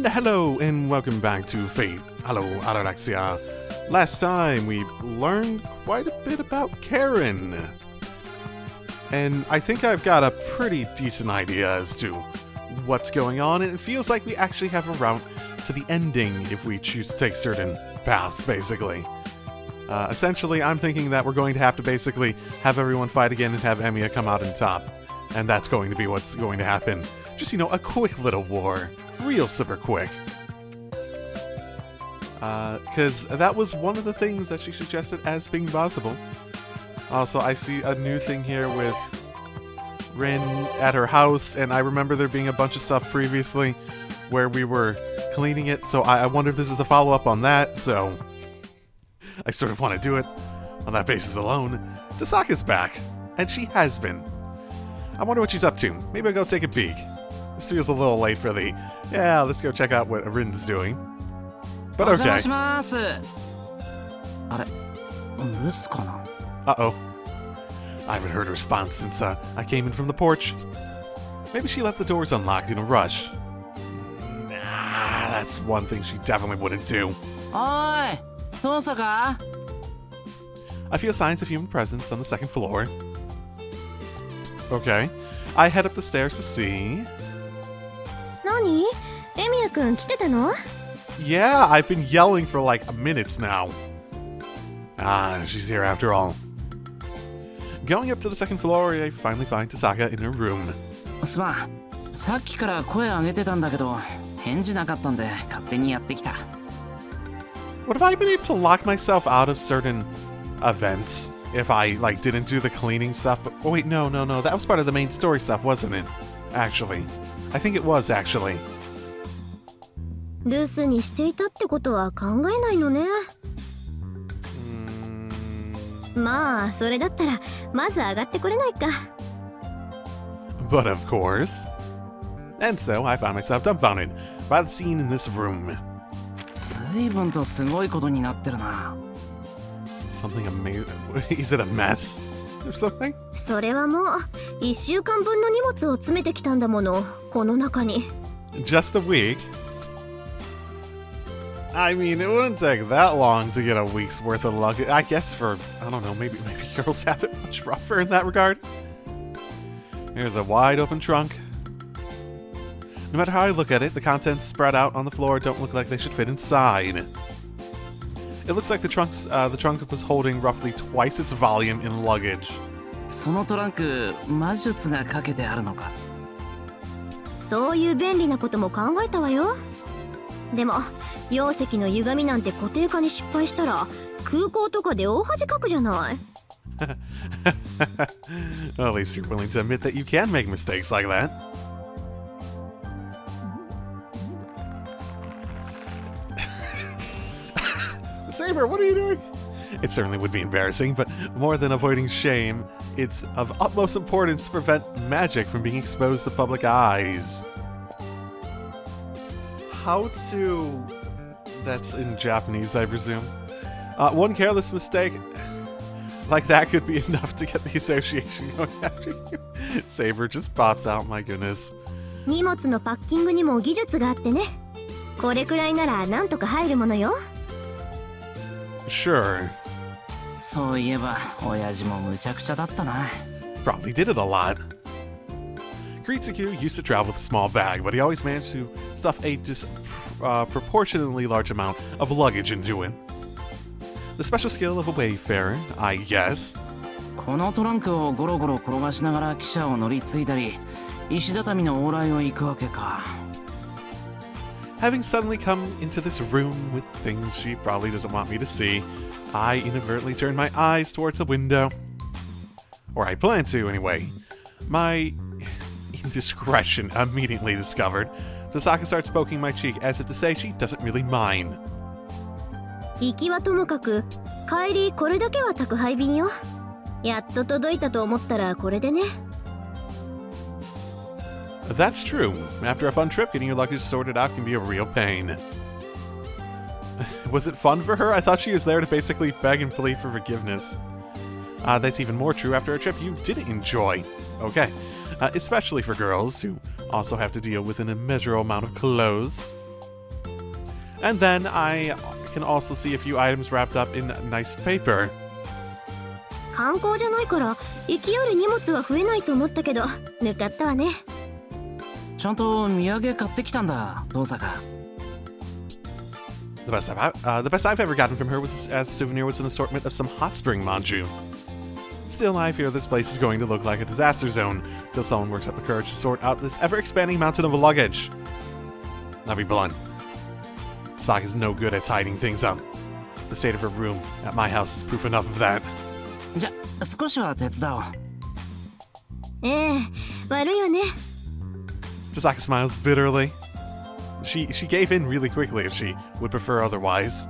Hello and welcome back to Fate. Hello, Ataraxia. Last time we learned quite a bit about Karen. And I think I've got a pretty decent idea as to what's going on, and it feels like we actually have a route to the ending if we choose to take certain paths, basically. Essentially, I'm thinking that we're going to have to basically have everyone fight again and have Emiya come out on top. And that's going to be what's going to happen. Just, you know, a quick little war. Real super quick. Because that was one of the things that she suggested as being possible. Also, I see a new thing here with Rin at her house, and I remember there being a bunch of stuff previously where we were cleaning it, so I wonder if this is a follow-up on that, so I sort of want to do it on that basis alone. Tasaka's back, and she has been. I wonder what she's up to. Maybe I'll go take a peek. This feels a little late for the, yeah, let's go check out what Rin's doing. But okay. Uh-oh. I haven't heard a response since I came in from the porch. Maybe she left the doors unlocked in a rush. Nah, that's one thing she definitely wouldn't do. Oi, Tosaka. I feel signs of human presence on the second floor. Okay. I head up the stairs to see... Nani? Emiya-kun, 来てたの? Yeah, I've been yelling for like minutes now. Ah, she's here after all. Going up to the second floor, I finally find Tasaka in her room. すまん。さっきから声上げてたんだけど、返事なかったんで勝手にやってきた。Would have I been able to lock myself out of certain events if I like didn't do the cleaning stuff? But oh wait, no, that was part of the main story stuff, wasn't it? Actually, I think it was actually. 留守にしていたってことは考えないのね。まあ、それだったらまず上がってこれないか。But of course. And so I found myself dumbfounded by the scene in this room. 随分とすごいことになってるな。Something amazing. Is it a mess or something? それはもう1週間分の荷物を詰めてきたんだもの、この中に。Just a week? I mean, it wouldn't take that long to get a week's worth of luggage. I guess for, I don't know, maybe girls have it much rougher in that regard. Here's a wide open trunk. No matter how I look at it, the contents spread out on the floor don't look like they should fit inside. It looks like the trunk was holding roughly twice its volume in luggage. そのトランク、魔術がかけてあるのか。そういう便利なことも考えたわよ。でも、容積の歪みなんて固定化に失敗したら、空港とかで大恥かくじゃない。Well, at least you're willing to admit that you can make mistakes like that. Saber, what are you doing? It certainly would be embarrassing, but more than avoiding shame, it's of utmost importance to prevent magic from being exposed to public eyes. How to... That's in Japanese, I presume. One careless mistake like that could be enough to get the association going after you. Saber just pops out, my goodness. 荷物のパッキングにも技術があってね。これくらいならなんとか入るものよ。Sure. そういえば、親父もむちゃくちゃだったな。Probably did it a lot. Gritsuku used to travel with a small bag, but he always managed to stuff a proportionately large amount of luggage into it. The special skill of a wayfarer, I guess. このトランクをゴロゴロ転がしながら汽車を乗り継いだり、石畳の往来を行くわけか。Having suddenly come into this room with things she probably doesn't want me to see, I inadvertently turned my eyes towards the window. Or I plan to, anyway. My indiscretion immediately discovered. Tasaka starts poking my cheek as if to say she doesn't really mind. 行きはともかく、帰りこれだけは宅配便よ。やっと届いたと思ったらこれでね。That's true. After a fun trip, getting your luggage sorted out can be a real pain. Was it fun for her? I thought she was there to basically beg and plead for forgiveness. That's even more true after a trip you didn't enjoy. Okay. Especially for girls who also have to deal with an immeasurable amount of clothes. And then I can also see a few items wrapped up in nice paper. 観光じゃないから行きよる荷物は増えないと思ったけど抜かったわね。ちゃんと土産買ってきたんだ、遠坂。The best I've ever gotten from her was as a souvenir was an assortment of some hot spring manju. Still, I fear this place is going to look like a disaster zone till someone works up the courage to sort out this ever-expanding mountain of luggage. I'll be blunt. Saka's no good at tidying things up. The state of her room at my house is proof enough of that. じゃ、少しは手伝おう。悪いわね。Chisaka smiles bitterly. She gave in really quickly if she would prefer otherwise.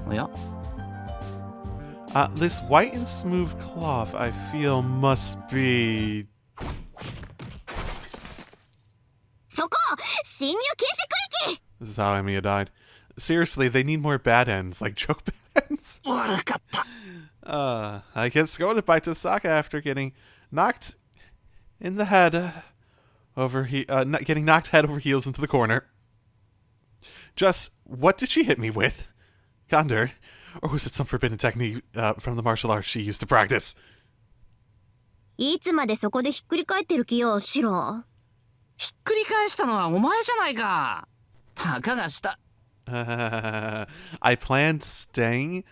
おや、 This white and smooth cloth, I feel, must be... そこ侵入禁止区域。 This is how Emiya died. Seriously, they need more bad ends, like joke bad ends. 悪かった。I get scolded by Tosaka after getting knocked in the head getting knocked head over heels into the corner. Just, what did she hit me with? Gander? Or was it some forbidden technique from the martial arts she used to practice? いつまでそこでひっくり返ってる気よ、シロ。ひっくり返したのはお前じゃないか。たかがした。I planned staying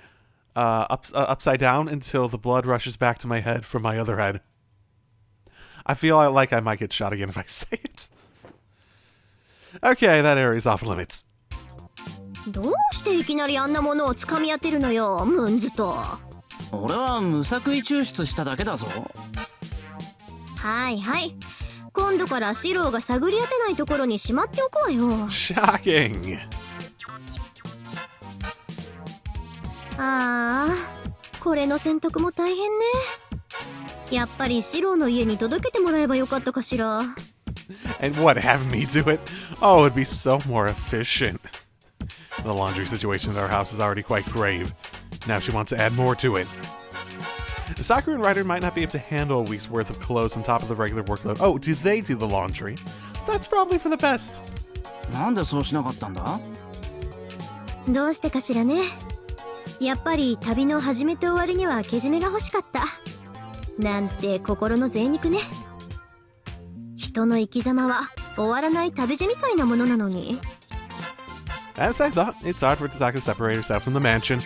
upside down until the blood rushes back to my head from my other head. I feel like I might get shot again if I say it. Okay, that area's off limits. どうしていきなりあんなものを掴み当てるのよ、ムンズと。俺は無作為抽出しただけだぞ。はいはい。今度からシローが探り当てないところにしまっておこうよ。Shocking. ああ、これの洗濯も大変ね。やっぱりシローの家に届けてもらえばよかったかしら。And what, have me do it? Oh, it'd be so more efficient. The laundry situation at our house is already quite grave. Now she wants to add more to it. Sakura and Ryder might not be able to handle a week's worth of clothes on top of the regular workload. Oh, do they do the laundry? That's probably for the best. なんでそうしなかったんだ？どうしてかしらね。やっぱり旅の始めと終わりにはけじめが欲しかった。なんて心の贅肉ね。人の生き様は終わらない旅路みたいなものなのに。As I thought, it's hard for Tasaka to separate herself from the mansion.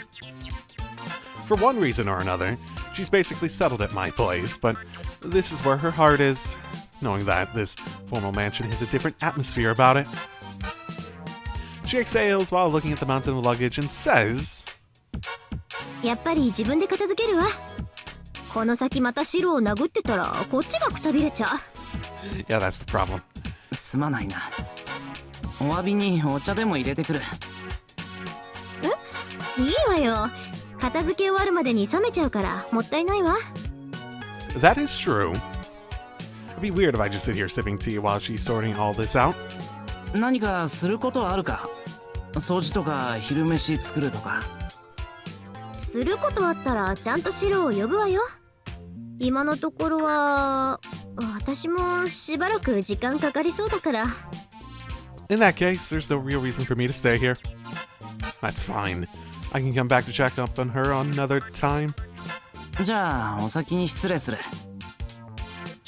For one reason or another, she's basically settled at my place, but this is where her heart is, knowing that this formal mansion has a different atmosphere about it. She exhales while looking at the mountain of luggage and says, やっぱり自分で片付けるわ。この先またシロを殴ってたらこっちがくたびれちゃう。Yeah, that's the problem. すまないな。お詫びにお茶でも入れてくる。いいわよ。片付け終わるまでに冷めちゃうからもったいないわ。That is true. It'd be weird if I just sit here sipping tea while she's sorting all this out. 何かすることあるか？掃除とか昼飯作るとか。することあったらちゃんとシロを呼ぶわよ。今のところは私もしばらく時間かかりそうだから。In that case, there's no real reason for me to stay here. That's fine. I can come back to check up on her on another time. じゃあお先に失礼する。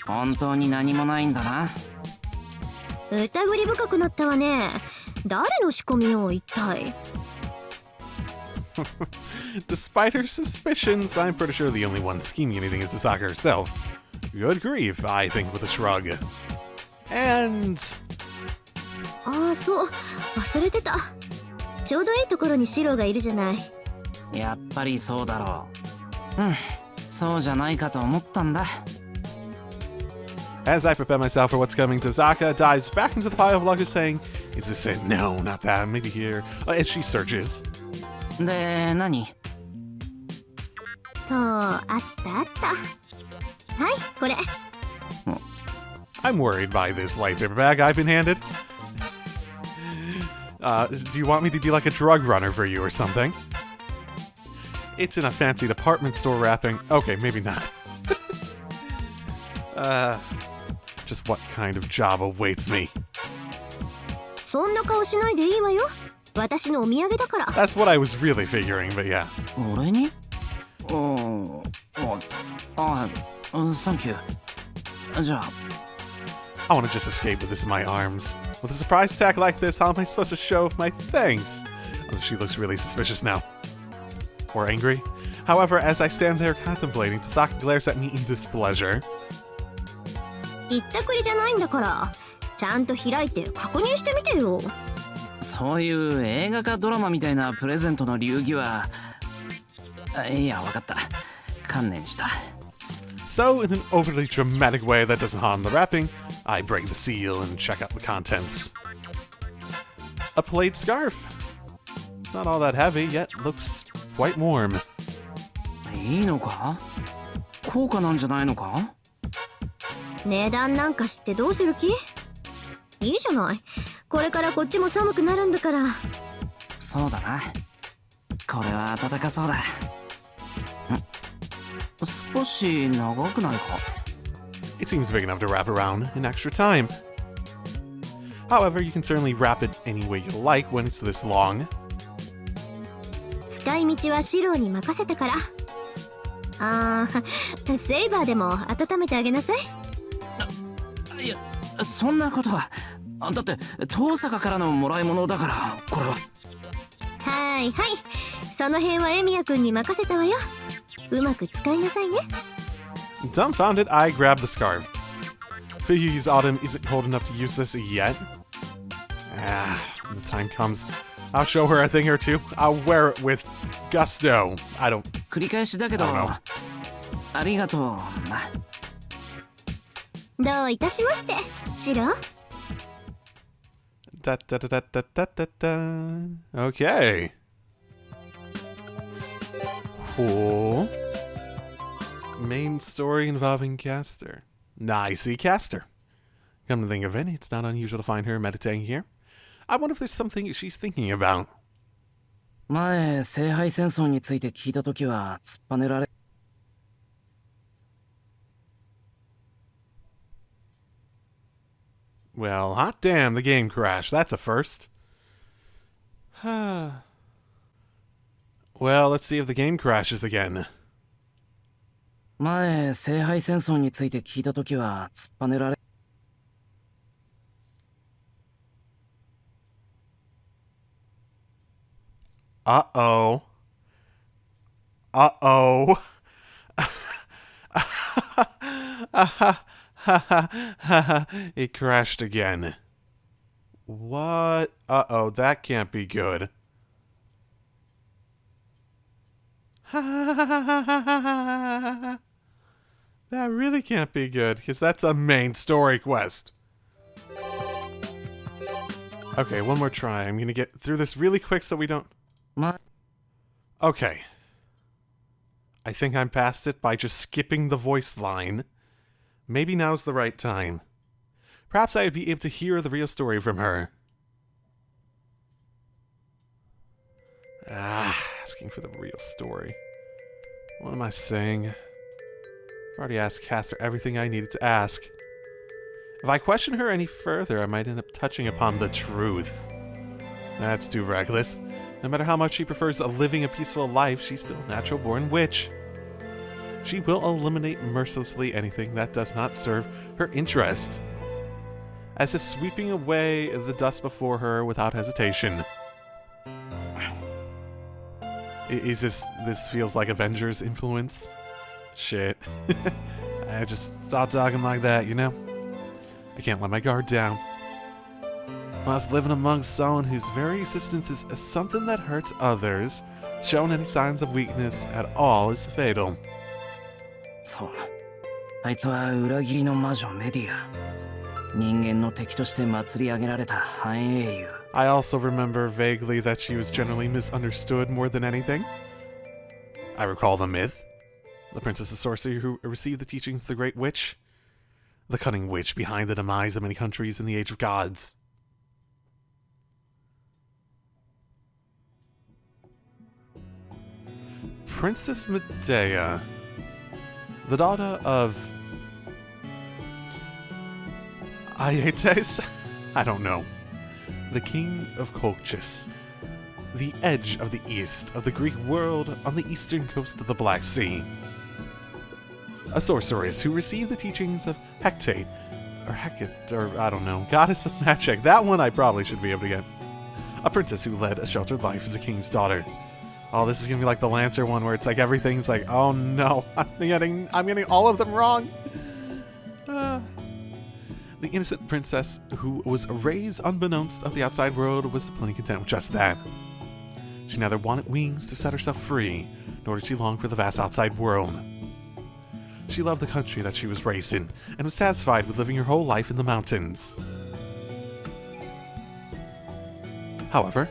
本当に何もないんだな。疑り深くなったわね。誰の仕込みよ一体。Despite her suspicions, I'm pretty sure the only one scheming anything is Tasaka herself. Good grief, I think with a shrug. And... ああ、そう。忘れてた。ちょうどいいところにシロがいるじゃない。やっぱりそうだろう。そうじゃないかと思ったんだ。As I prepare myself for what's coming, Tasaka dives back into the pile of luggage saying, Is this it? No, not that. Maybe here. As she searches. で、何？あったあった。はい、これ。I'm worried by this light paper bag I've been handed. Do you want me to be like a drug runner for you or something? It's in a fancy department store wrapping. Okay, maybe not. Just what kind of job awaits me? そんな顔しないでいいわよ。私のお土産だから。 That's what I was really figuring, but yeah. 俺にサンキュー。じゃあ I want to just escape with this in my arms. With a surprise attack like this, how am I supposed to show my thanks? Oh, she looks really suspicious now. Or angry. However, as I stand there contemplating, Tasaka glares at me in displeasure. 言ったくりじゃないんだから、ちゃんと開いて確認してみてよ。そういう映画かドラマみたいなプレゼントの流儀は、いや、わかった。観念した。So, in an overly dramatic way that doesn't harm the wrapping, I break the seal and check out the contents. A plaid scarf. It's not all that heavy, yet looks quite warm. いいのか？高価なんじゃないのか？値段なんか知ってどうする気？いいじゃない。これからこっちも寒くなるんだから。そうだな。これは暖かそうだ。少し長くないか？ It seems big enough to wrap around in extra time. However, you can certainly wrap it any way you like when it's this long. 使い道はシローに任せたから。セイバーでも温めてあげなさい。いや、そんなことは。だって遠坂からのもらい物だから、これは。はいはい、その辺はエミヤくんに任せたわよ。うまく使いなさいね。 Dumbfounded, I grab the scarf. Figure's Autumn isn't cold enough to use this yet. When the time comes, I'll show her a thing or two. I'll wear it with gusto. I don't... 繰り返しだけど、ありがとうな。どういたしまして、シロ。Da da da da da da da da. Okay. Cool. Main story involving Castor. Nah, I see Castor. Come to think of it, it's not unusual to find her meditating here. I wonder if there's something she's thinking about. 前、聖杯戦争について聞いたときは突っぱねられ。Well, hot damn, the game crashed. That's a first. Well, let's see if the game crashes again. 前、聖杯戦争について聞いたときは突っぱねられ。Uh-oh. Uh-oh. It crashed again. What? Uh-oh, that can't be good. That really can't be good, because that's a main story quest. Okay, one more try. I'm gonna get through this really quick so we don't... Okay. I think I'm past it by just skipping the voice line. Maybe now's the right time. Perhaps I would be able to hear the real story from her. Asking for the real story. What am I saying? I've already asked Castor everything I needed to ask. If I question her any further, I might end up touching upon the truth. That's too reckless. No matter how much she prefers living a peaceful life, she's still a natural-born witch. She will eliminate mercilessly anything that does not serve her interest, as if sweeping away the dust before her without hesitation. This feels like Avengers influence? Shit. I just start talking like that, you know? I can't let my guard down. Whilst living amongst someone whose very existence is something that hurts others, showing any signs of weakness at all is fatal. そう。あいつは裏切りの魔女メディア。人間の敵として祭り上げられた繁栄優。I also remember vaguely that she was generally misunderstood more than anything. I recall the myth. The princess of sorcery who received the teachings of the great witch. The cunning witch behind the demise of many countries in the Age of Gods. Princess Medea, the daughter of Aetes? I don't know. The king of Colchis. the edge of the east of the Greek world on the eastern coast of the Black Sea. A sorceress who received the teachings of Hecate, or I don't know, goddess of magic. That one I probably should be able to get. A princess who led a sheltered life as a king's daughter. Oh, this is gonna be like the Lancer one where it's like everything's like, oh no, I'm getting all of them wrong. The innocent princess who was raised unbeknownst of the outside world was plenty content with just that. She neither wanted wings to set herself free, nor did she long for the vast outside world. She loved the country that she was raised in, and was satisfied with living her whole life in the mountains. However,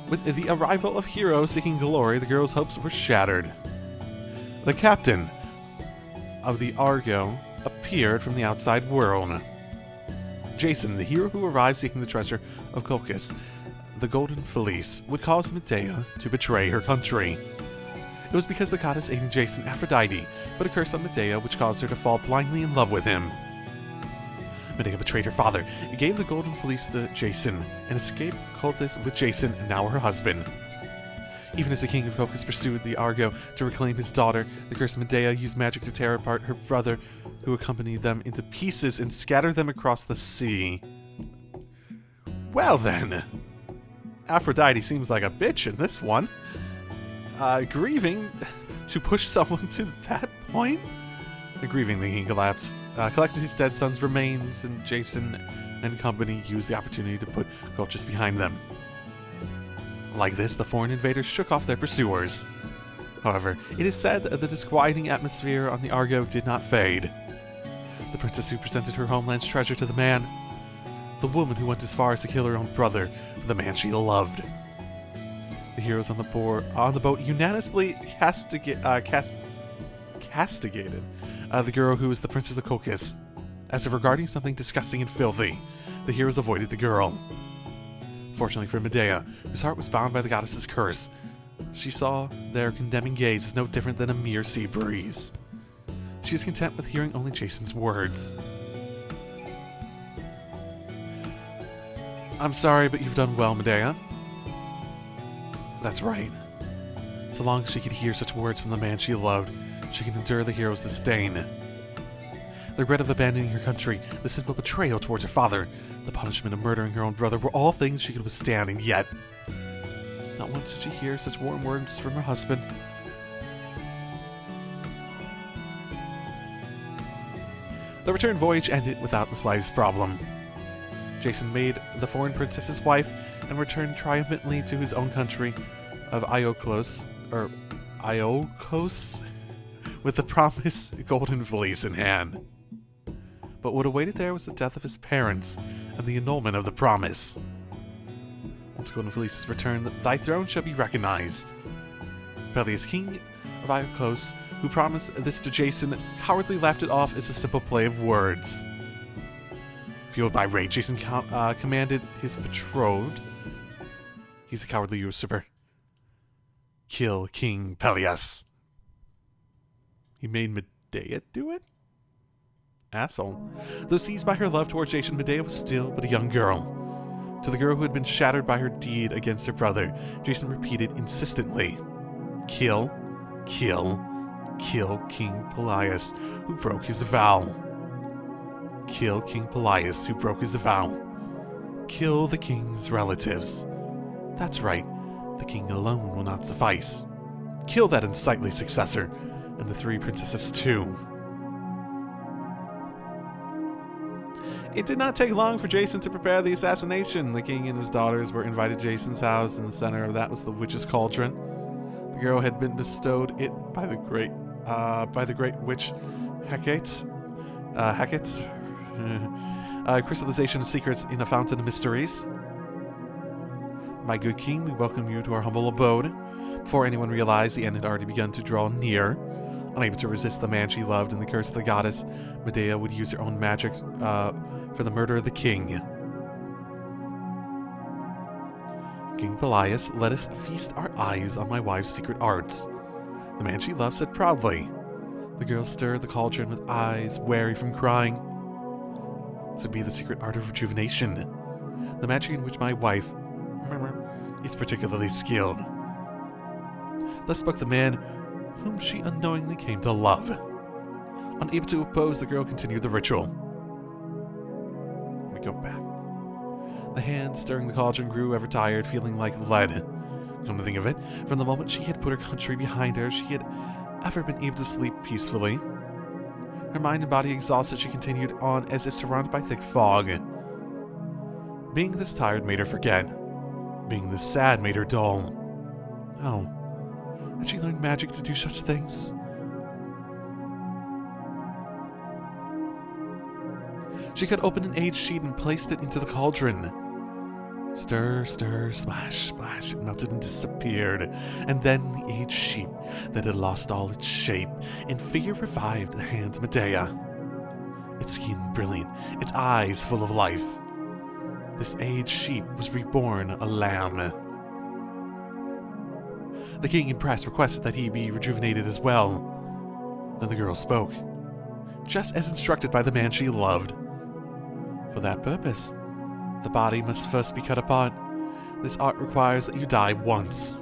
with the arrival of heroes seeking glory, the girl's hopes were shattered. The captain of the Argo appeared from the outside world. Jason, the hero who arrived seeking the treasure of Colchis, the Golden Fleece, would cause Medea to betray her country. It was because the goddess aiding Jason, Aphrodite, put a curse on Medea which caused her to fall blindly in love with him. Medea betrayed her father, gave the Golden Fleece to Jason, and escaped Colchis with Jason and now her husband. Even as the king of Colchis pursued the Argo to reclaim his daughter, the cursed Medea used magic to tear apart her brother, who accompanied them into pieces and scattered them across the sea. Well then, Aphrodite seems like a bitch in this one. Grieving to push someone to that point? Grieving, the king collapsed, collected his dead son's remains, and Jason and company used the opportunity to put Colchis behind them. Like this, the foreign invaders shook off their pursuers. However, it is said that the disquieting atmosphere on the Argo did not fade. The princess who presented her homeland's treasure to the man, the woman who went as far as to kill her own brother for the man she loved. The heroes on the boat unanimously castigated the girl who was the princess of Colchis. As if regarding something disgusting and filthy, the heroes avoided the girl. Fortunately for Medea, whose heart was bound by the goddess's curse, she saw their condemning gaze as no different than a mere sea breeze. She was content with hearing only Jason's words. I'm sorry, but you've done well, Medea. That's right. So long as she could hear such words from the man she loved, she can endure the hero's disdain. The regret of abandoning her country, the sinful betrayal towards her father, the punishment of murdering her own brother were all things she could withstand, and yet, not once did she hear such warm words from her husband. The return voyage ended without the slightest problem. Jason made the foreign princess his wife and returned triumphantly to his own country of Iolcos, with the promised Golden Fleece in hand. But what awaited there was the death of his parents and the annulment of the promise. Once Golden Fleece is returned, thy throne shall be recognized. Peleus, king of Iolcos, who promised this to Jason, cowardly laughed it off as a simple play of words. Fueled by rage, Jason commanded his betrothed, he's a cowardly usurper, kill King Peleus. He made Medea do it? Asshole. Though seized by her love towards Jason, Medea was still but a young girl. To the girl who had been shattered by her deed against her brother, Jason repeated insistently, kill, kill, kill King Peleus, who broke his vow. Kill King Peleus, who broke his vow. Kill the king's relatives. That's right, the king alone will not suffice. Kill that unsightly successor, and the three princesses too. It did not take long for Jason to prepare the assassination. The king and his daughters were invited to Jason's house. In the center of that was the witch's cauldron. The girl had been bestowed it by the great witch Hecate. Crystallization of secrets in a fountain of mysteries. My good king, we welcome you to our humble abode. Before anyone realized, the end had already begun to draw near. Unable to resist the man she loved and the curse of the goddess, Medea would use her own magic for the murder of the king. King Peleus, let us feast our eyes on my wife's secret arts. The man she loved said proudly. The girl stirred the cauldron with eyes wary from crying. This would be the secret art of rejuvenation. The magic in which my wife He's particularly skilled. Thus spoke the man whom she unknowingly came to love. Unable to oppose, the girl continued the ritual. Let me go back. The hand stirring the cauldron grew ever tired, feeling like lead. Come to think of it, from the moment she had put her country behind her, she had ever been able to sleep peacefully. Her mind and body exhausted, she continued on as if surrounded by thick fog. Being this tired made her forget. Being this sad made her dull. Oh, had she learned magic to do such things? She cut open an aged sheet and placed it into the cauldron. Stir, stir, splash, splash, it melted and disappeared. And then the aged sheep that had lost all its shape and figure revived the hand of Medea. Its skin brilliant, its eyes full of life. This aged sheep was reborn a lamb. The king, impressed, requested that he be rejuvenated as well. Then the girl spoke, just as instructed by the man she loved. For that purpose, the body must first be cut apart. This art requires that you die once.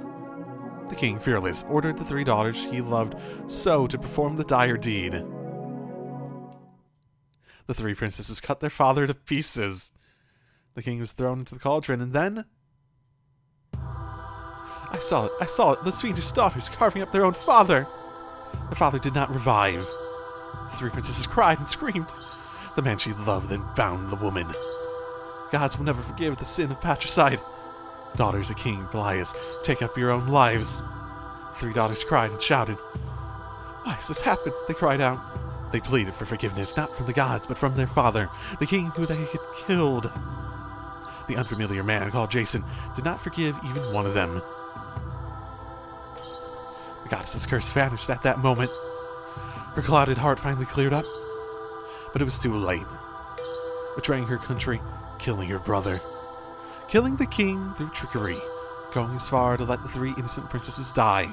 The king, fearless, ordered the 3 daughters he loved so to perform the dire deed. The 3 princesses cut their father to pieces. The king was thrown into the cauldron, and then... I saw it, the fiendish daughters carving up their own father. Their father did not revive. The 3 princesses cried and screamed. The man she loved then bound the woman. Gods will never forgive the sin of patricide. Daughters of King Pelias, take up your own lives. 3 daughters cried and shouted. Why has this happened? They cried out. They pleaded for forgiveness, not from the gods, but from their father, the king who they had killed. The unfamiliar man called Jason did not forgive even one of them. The goddess's curse vanished at that moment. Her clouded heart finally cleared up. But it was too late. Betraying her country, killing her brother. Killing the king through trickery, going as far to let the 3 innocent princesses die.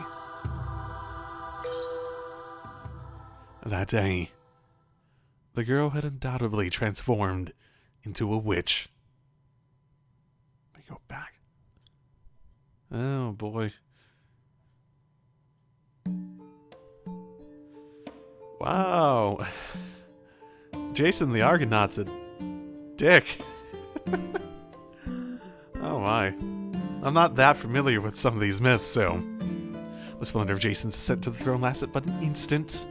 That day, the girl had undoubtedly transformed into a witch. Let me go back. Oh boy. Wow. Jason the Argonaut's a dick. Oh my. I'm not that familiar with some of these myths, so... The splendor of Jason's ascent to the throne lasted but an instant.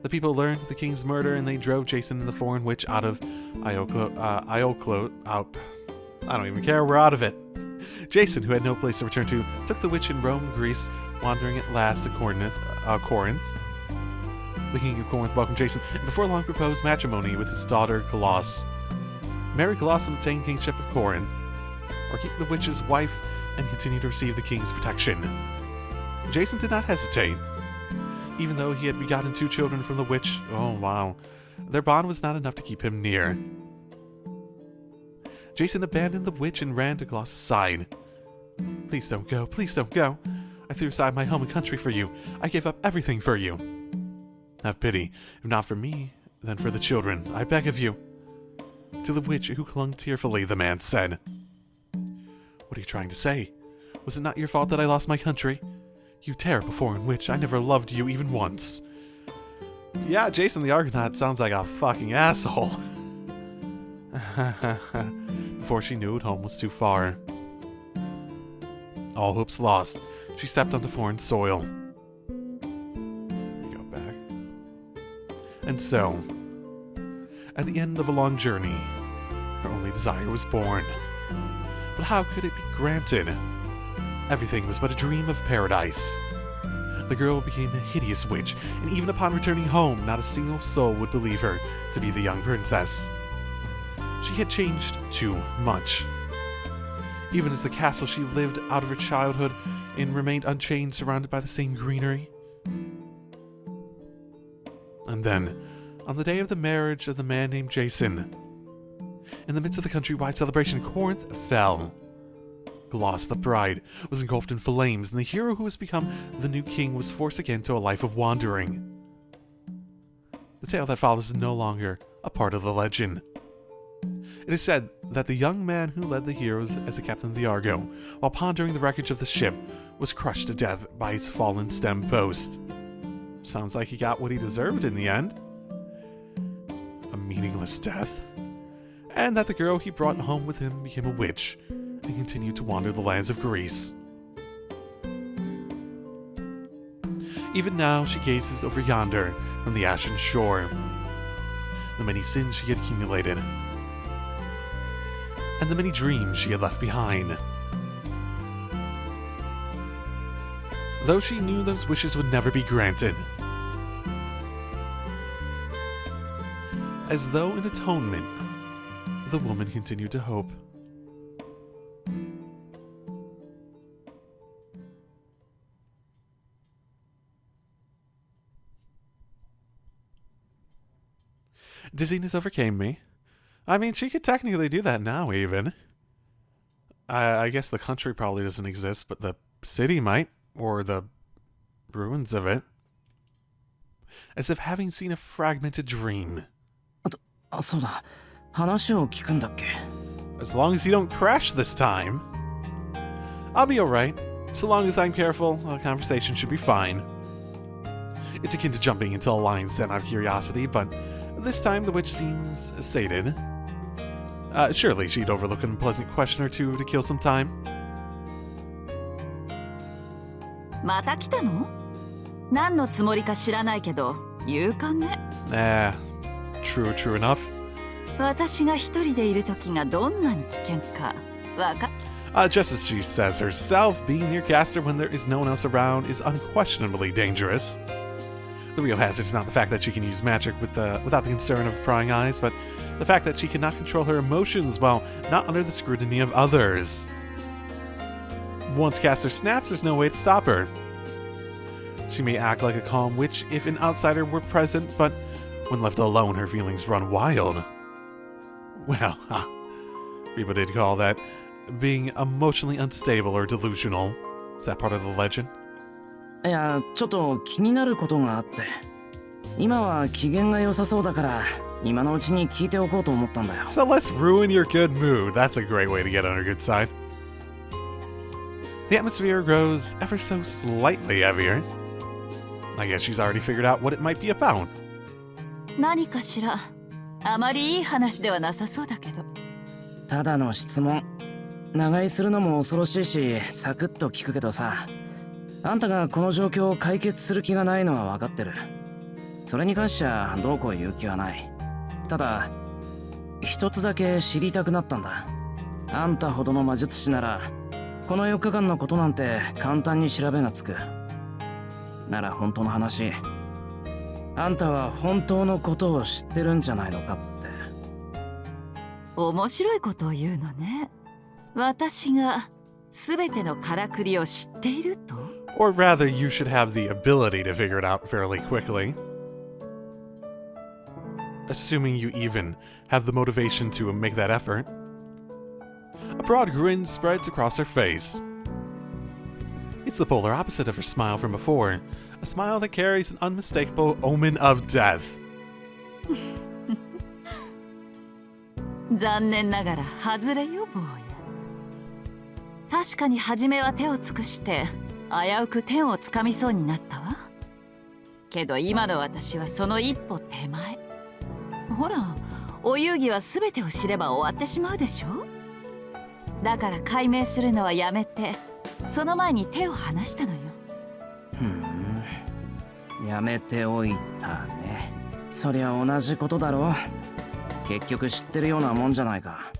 The people learned the king's murder, and they drove Jason and the foreign witch out of Iolclo out. I don't even care, we're out of it. Jason, who had no place to return to, took the witch in Rome, Greece, wandering at last to Corinth. The king of Corinth welcomed Jason, and before long proposed matrimony with his daughter Colossus. Marry Colossus and obtain kingship of Corinth, or keep the witch's wife and continue to receive the king's protection. Jason did not hesitate. Even though he had begotten 2 children from the witch, oh wow, their bond was not enough to keep him near. Jason abandoned the witch and ran to Colossus' side. Please don't go, please don't go. I threw aside my home and country for you. I gave up everything for you. Have pity, if not for me, then for the children, I beg of you. To the witch, who clung tearfully, the man said, What are you trying to say? Was it not your fault that I lost my country? You terrible foreign witch, I never loved you even once. Yeah, Jason the Argonaut sounds like a fucking asshole. Before she knew it, home was too far. All hopes lost, she stepped onto foreign soil. Go back. And so, at the end of a long journey, her only desire was born. But how could it be granted? Everything was but a dream of paradise. The girl became a hideous witch, and even upon returning home, not a single soul would believe her to be the young princess. She had changed too much. Even as the castle she lived out of her childhood and remained unchanged, surrounded by the same greenery. And then, on the day of the marriage of the man named Jason, in the midst of the countrywide celebration, Corinth fell. Gloss, the bride, was engulfed in flames, and the hero who was become the new king was forced again to a life of wandering. The tale that follows is no longer a part of the legend. It is said that the young man who led the heroes as the captain of the Argo, while pondering the wreckage of the ship, was crushed to death by its fallen stem post. Sounds like he got what he deserved in the end. A meaningless death. And that the girl he brought home with him became a witch and continued to wander the lands of Greece. Even now she gazes over yonder from the ashen shore, the many sins she had accumulated, and the many dreams she had left behind. Though she knew those wishes would never be granted. As though in atonement, the woman continued to hope. Dizziness overcame me. I mean, she could technically do that now, even. I guess the country probably doesn't exist, but the city might, or the ruins of it. As if having seen a fragmented dream. そうだ。話を聞くんだっけ? As long as you don't crash this time. I'll be alright. So long as I'm careful, a conversation should be fine. It's akin to jumping into a lion's den out of curiosity, but this time the witch seems sated. Surely she'd overlook an unpleasant question or two to kill some time. また来たの? 何のつもりか知らないけど、勇敢ね。True enough. 私が一人でいる時がどんなに危険かわか。Just as she says herself, being near Gaster when there is no one else around is unquestionably dangerous. The real hazard is not the fact that she can use magic without the concern of prying eyes, but the fact that she cannot control her emotions while not under the scrutiny of others. Once Gaster snaps, there's no way to stop her. She may act like a calm witch if an outsider were present, but when left alone, her feelings run wild. Well, people did call that being emotionally unstable or delusional. Is that part of the legend? いや、ちょっと気になることがあって。今は機嫌が良さそうだから、今のうちに聞いておこうと思ったんだよ。So let's ruin your good mood. That's a great way to get on her good side. The atmosphere grows ever so slightly heavier. I guess she's already figured out what it might be about. 何かしら。あまりいい話ではなさそうだけど。ただの質問。長居するのも恐ろしいし、サクッと聞くけどさ。あんたがこの状況を解決する気がないのは分かってる。それに関してはどうこう言う気はない。ただ、一つだけ知りたくなったんだ。あんたほどの魔術師なら、この4日間のことなんて簡単に調べがつく。なら本当の話、あんたは本当のことを知ってるんじゃないのかって。面白いことを言うのね。私が全てのからくりを知っていると？ Or rather, you should have the ability to figure it out fairly quickly. Assuming you even have the motivation to make that effort. A broad grin spreads across her face. It's the polar opposite of her smile from before, a smile that carries an unmistakable omen of death. 残念ながら外れよ坊や。確かに初めは手を尽くして危うく天をつかみそうになったわ。けど今の私はその一歩手前。ほら、お遊戯は全てを知れば終わってしまうでしょ。だから解明するのはやめて、その前に手を離したのよ。やめておいたね。そりゃ同じことだろう。結局知ってるようなもんじゃないか。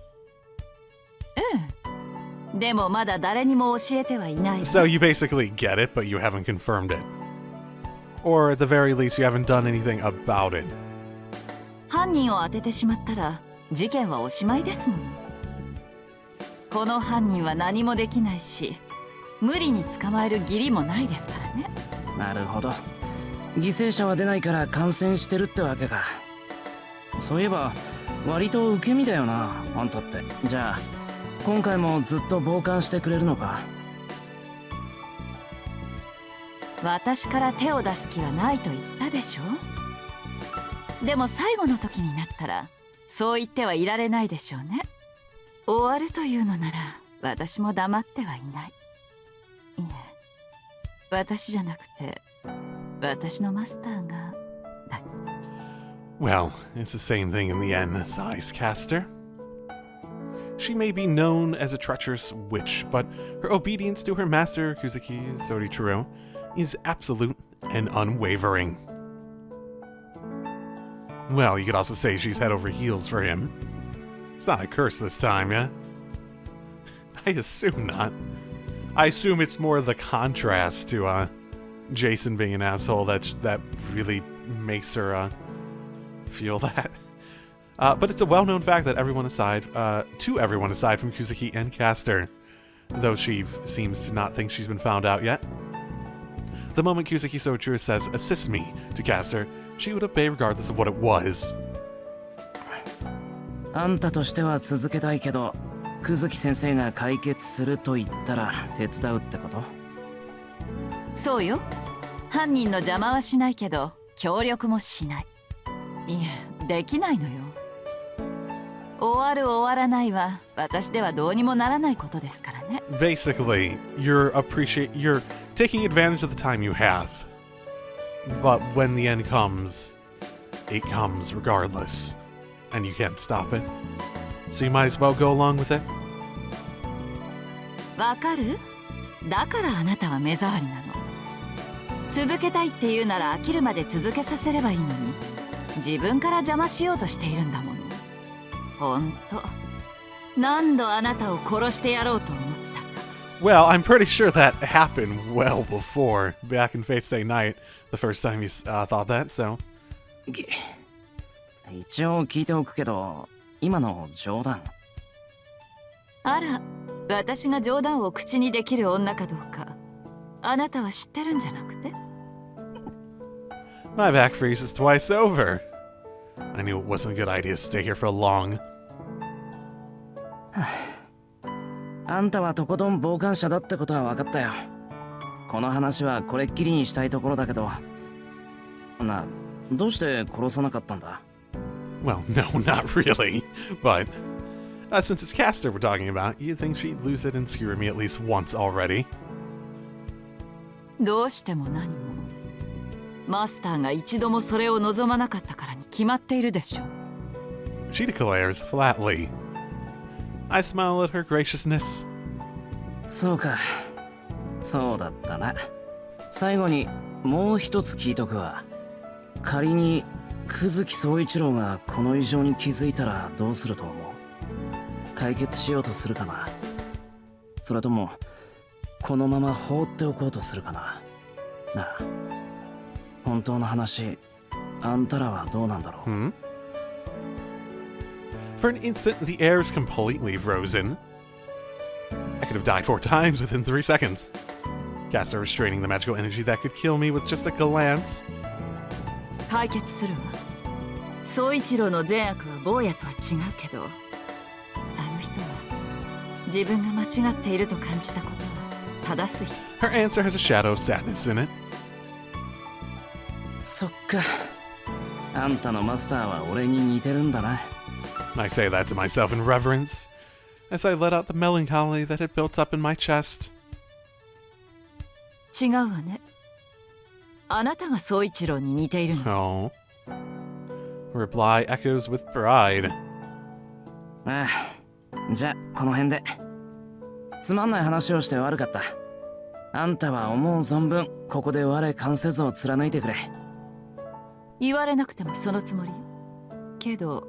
でもまだ誰にも教えてはいない。So you basically get it, but you haven't confirmed it. Or at the very least, you haven't done anything about it. 犯人を当ててしまったら事件はおしまいですもん。この犯人は何もできないし、無理に捕まえる義理もないですからね。なるほど。犠牲者は出ないから感染してるってわけか。そういえば割と受け身だよな、あんたって。じゃあ今回もずっと傍観してくれるのか？私から手を出す気はないと言ったでしょ。でも最後の時になったらそう言ってはいられないでしょうね。終わるというのなら私も黙ってはいない。いえ、私じゃなくて私のマスターがだ。 Well, it's the same thing in the end, sighs Caster. She may be known as a treacherous witch, but her obedience to her master, Kuzuki Sorichiro, is absolute and unwavering. Well, you could also say she's head over heels for him. It's not a curse this time, yeah? I assume not. I assume it's more the contrast to Jason being an asshole that really makes her feel that. But it's a well-known fact that everyone aside from Kuzuki and Caster, though she seems to not think she's been found out yet. The moment Kuzuki Soichiro says, "Assist me," to Caster, she would obey regardless of what it was. あんたとしては続けたいけど、久月先生が解決すると言ったら手伝うってこと？そうよ。犯人の邪魔はしないけど協力もしない。いえ、できないのよ。終わる終わらないは私ではどうにもならないことですからね。Basically, you're taking advantage of the time you have. But when the end comes, it comes regardless. And you can't stop it. So you might as well go along with it. わかる？だからあなたは目障りなの。続けたいって言うなら飽きるまで続けさせればいいのに、自分から邪魔しようとしているんだもの。ほんと、何度あなたを殺してやろうと思った。Well, I'm pretty sure that happened well before, back in Fate's Day Night, the first time you thought that, so... 一応聞いておくけど、今の冗談。あら、私が冗談を口にできる女かどうか、あなたは知ってるんじゃなくて？ My back freezes twice over. I knew it wasn't a good idea to stay here for long. あんたはとことん傍観者だってことは分かったよ。この話はこれっきりにしたいところだけど、どうして殺さなかったんだ？ Well, no, not really. But, since it's Caster we're talking about, you'd think she'd lose it and skewer me at least once already. どうしても何も。マスターが一度もそれを望まなかったからに決まっているでしょ。She declares flatly. I smile at her graciousness. そうか。そうだったな。最後にもう一つ聞いとくわ。仮に久月総一郎がこの異常に気づいたらどうすると思う？解決しようとするかな？それともこのまま放っておこうとするかな？なあ、本当の話、あんたらはどうなんだろう？ For an instant, the air is completely frozen. I could have died 4 times within 3 seconds. Caster restraining the magical energy that could kill me with just a glance. 解決するわ。総一郎の善悪は坊やとは違うけど、あの人は自分が間違っていると感じたことは正す人。 Her answer has a shadow of sadness in it. そっか。あんたのマスターは俺に似てるんだな。I say that to myself in reverence, as I let out the melancholy that had built up in my chest. 違うわね。あなたが総一郎に似ているの。Oh. Her reply echoes with pride. ああ、じゃあこの辺で。つまんない話をして悪かった。あんたは思う存分ここで我関せずを貫いてくれ。言われなくてもそのつもり。けど、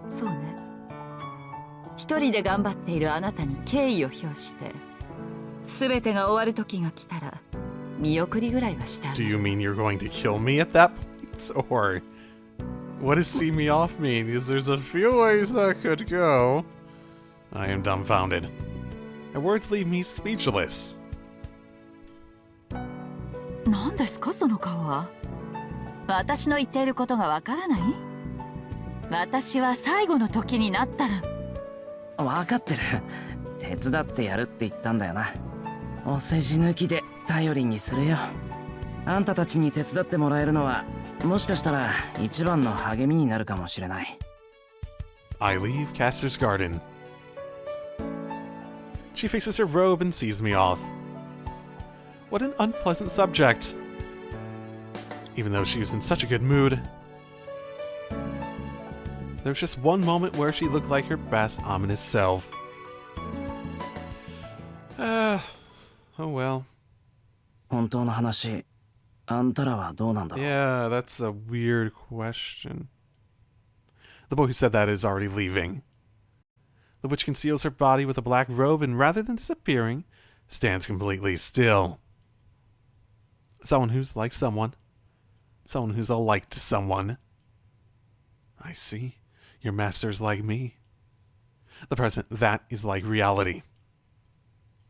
そうね。一人で頑張っているあなたに敬意を表して、すべてが終わる時が来たら見送りぐらいはしてある。 Do you mean you're going to kill me at that point? Or what does see me off mean? Because there's a few ways that could go. I am dumbfounded. Her words leave me speechless. 何ですかその顔は。私の言っていることがわからない？私は最後の時になったら。分かってる。手伝ってやるって言ったんだよな。お世辞抜きで頼りにするよ。あんたたちに手伝ってもらえるのはもしかしたら一番の励みになるかもしれない。I leave Castor's garden. She fixes her robe and sees me off. What an unpleasant subject. Even though she was in such a good mood. There was just one moment where she looked like her best ominous self. Oh well. 本当の話、あんたらはどうなんだろう? Yeah, that's a weird question. The boy who said that is already leaving. The witch conceals her body with a black robe and rather than disappearing, stands completely still. Someone who's like someone. Someone who's alike to someone. I see. Your master's like me. The present, that is like reality.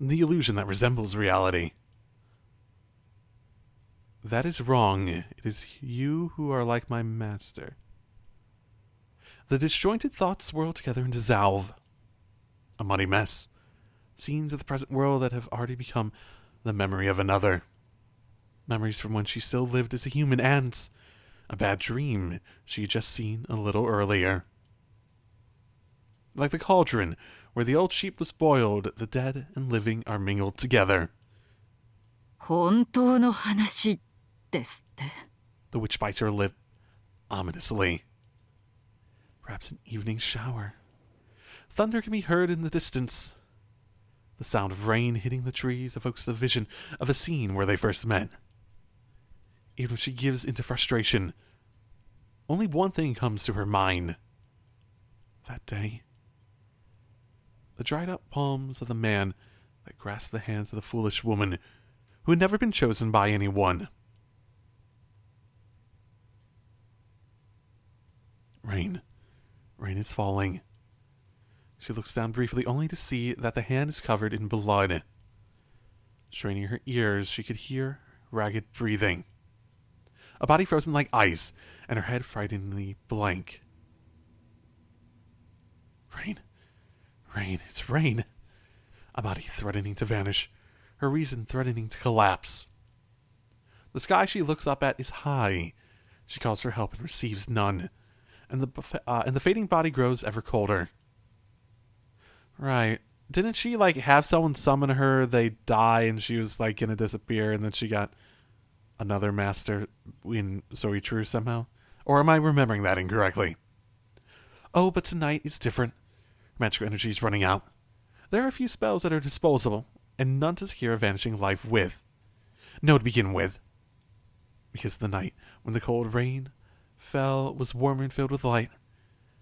The illusion that resembles reality. That is wrong. It is you who are like my master. The disjointed thoughts swirl together and dissolve. A muddy mess. Scenes of the present world that have already become the memory of another. Memories from when she still lived as a human and a bad dream she had just seen a little earlier. Like the cauldron where the old sheep was boiled, the dead and living are mingled together. 本当の話ですって。 The witch bites her lip ominously. Perhaps an evening shower. Thunder can be heard in the distance. The sound of rain hitting the trees evokes the vision of a scene where they first met. Even if she gives into frustration, only one thing comes to her mind. That day. The dried up palms of the man that grasped the hands of the foolish woman who had never been chosen by anyone. Rain. Rain is falling. She looks down briefly only to see that the hand is covered in blood. Straining her ears, she could hear ragged breathing. A body frozen like ice, and her head frighteningly blank. Rain. Rain. It's rain. A body threatening to vanish. Her reason threatening to collapse. The sky she looks up at is high. She calls for help and receives none. And the fading body grows ever colder. Right. Didn't she, like, have someone summon her, they die, and she was, like, gonna disappear, and then she got another master in Zoe True somehow? Or am I remembering that incorrectly? Oh, but tonight is different. Magical energy is running out. There are a few spells that are disposable, and none to secure a vanishing life with. No to begin with. Because the night, when the cold rain fell, was warm and filled with light.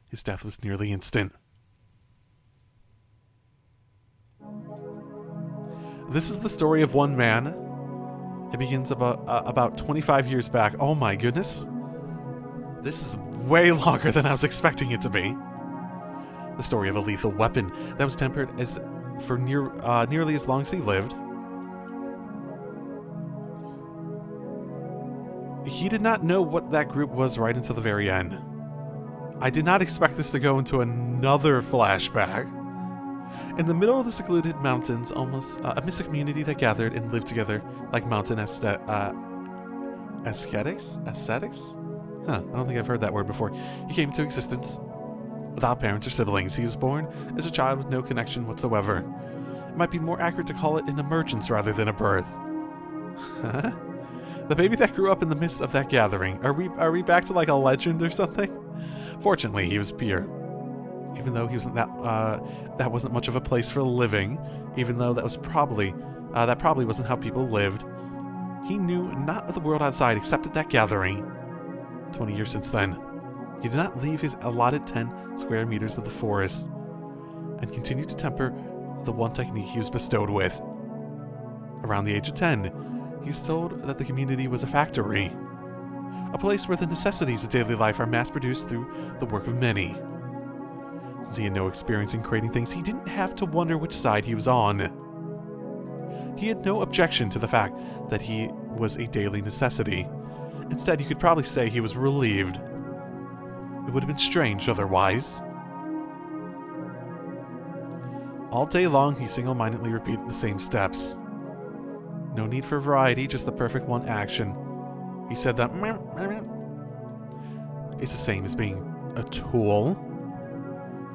His death was nearly instant. This is the story of one man. It begins about 25 years back. Oh my goodness. This is way longer than I was expecting it to be. The story of a lethal weapon that was tempered as for nearly as long as he lived. He did not know what that group was right until the very end. I did not expect this to go into another flashback. In the middle of the secluded mountains, almost amidst a community that gathered and lived together like mountain ascetics? Huh, I don't think I've heard that word before. He came into existence. Without parents or siblings, he was born as a child with no connection whatsoever. It might be more accurate to call it an emergence rather than a birth. Huh? The baby that grew up in the midst of that gathering. Are we back to like a legend or something? Fortunately, he was pure. Even though he wasn't that wasn't much of a place for living, even though that probably wasn't how people lived. He knew not of the world outside except at that gathering. 20 years since then, he did not leave his allotted 10 square meters of the forest, and continued to temper the one technique he was bestowed with. Around the age of 10, he was told that the community was a factory, a place where the necessities of daily life are mass-produced through the work of many. Since he had no experience in creating things, he didn't have to wonder which side he was on. He had no objection to the fact that he was a daily necessity. Instead, you could probably say he was relieved. It would have been strange otherwise. All day long, he single-mindedly repeated the same steps. No need for variety, just the perfect one action. He said that it's the same as being a tool.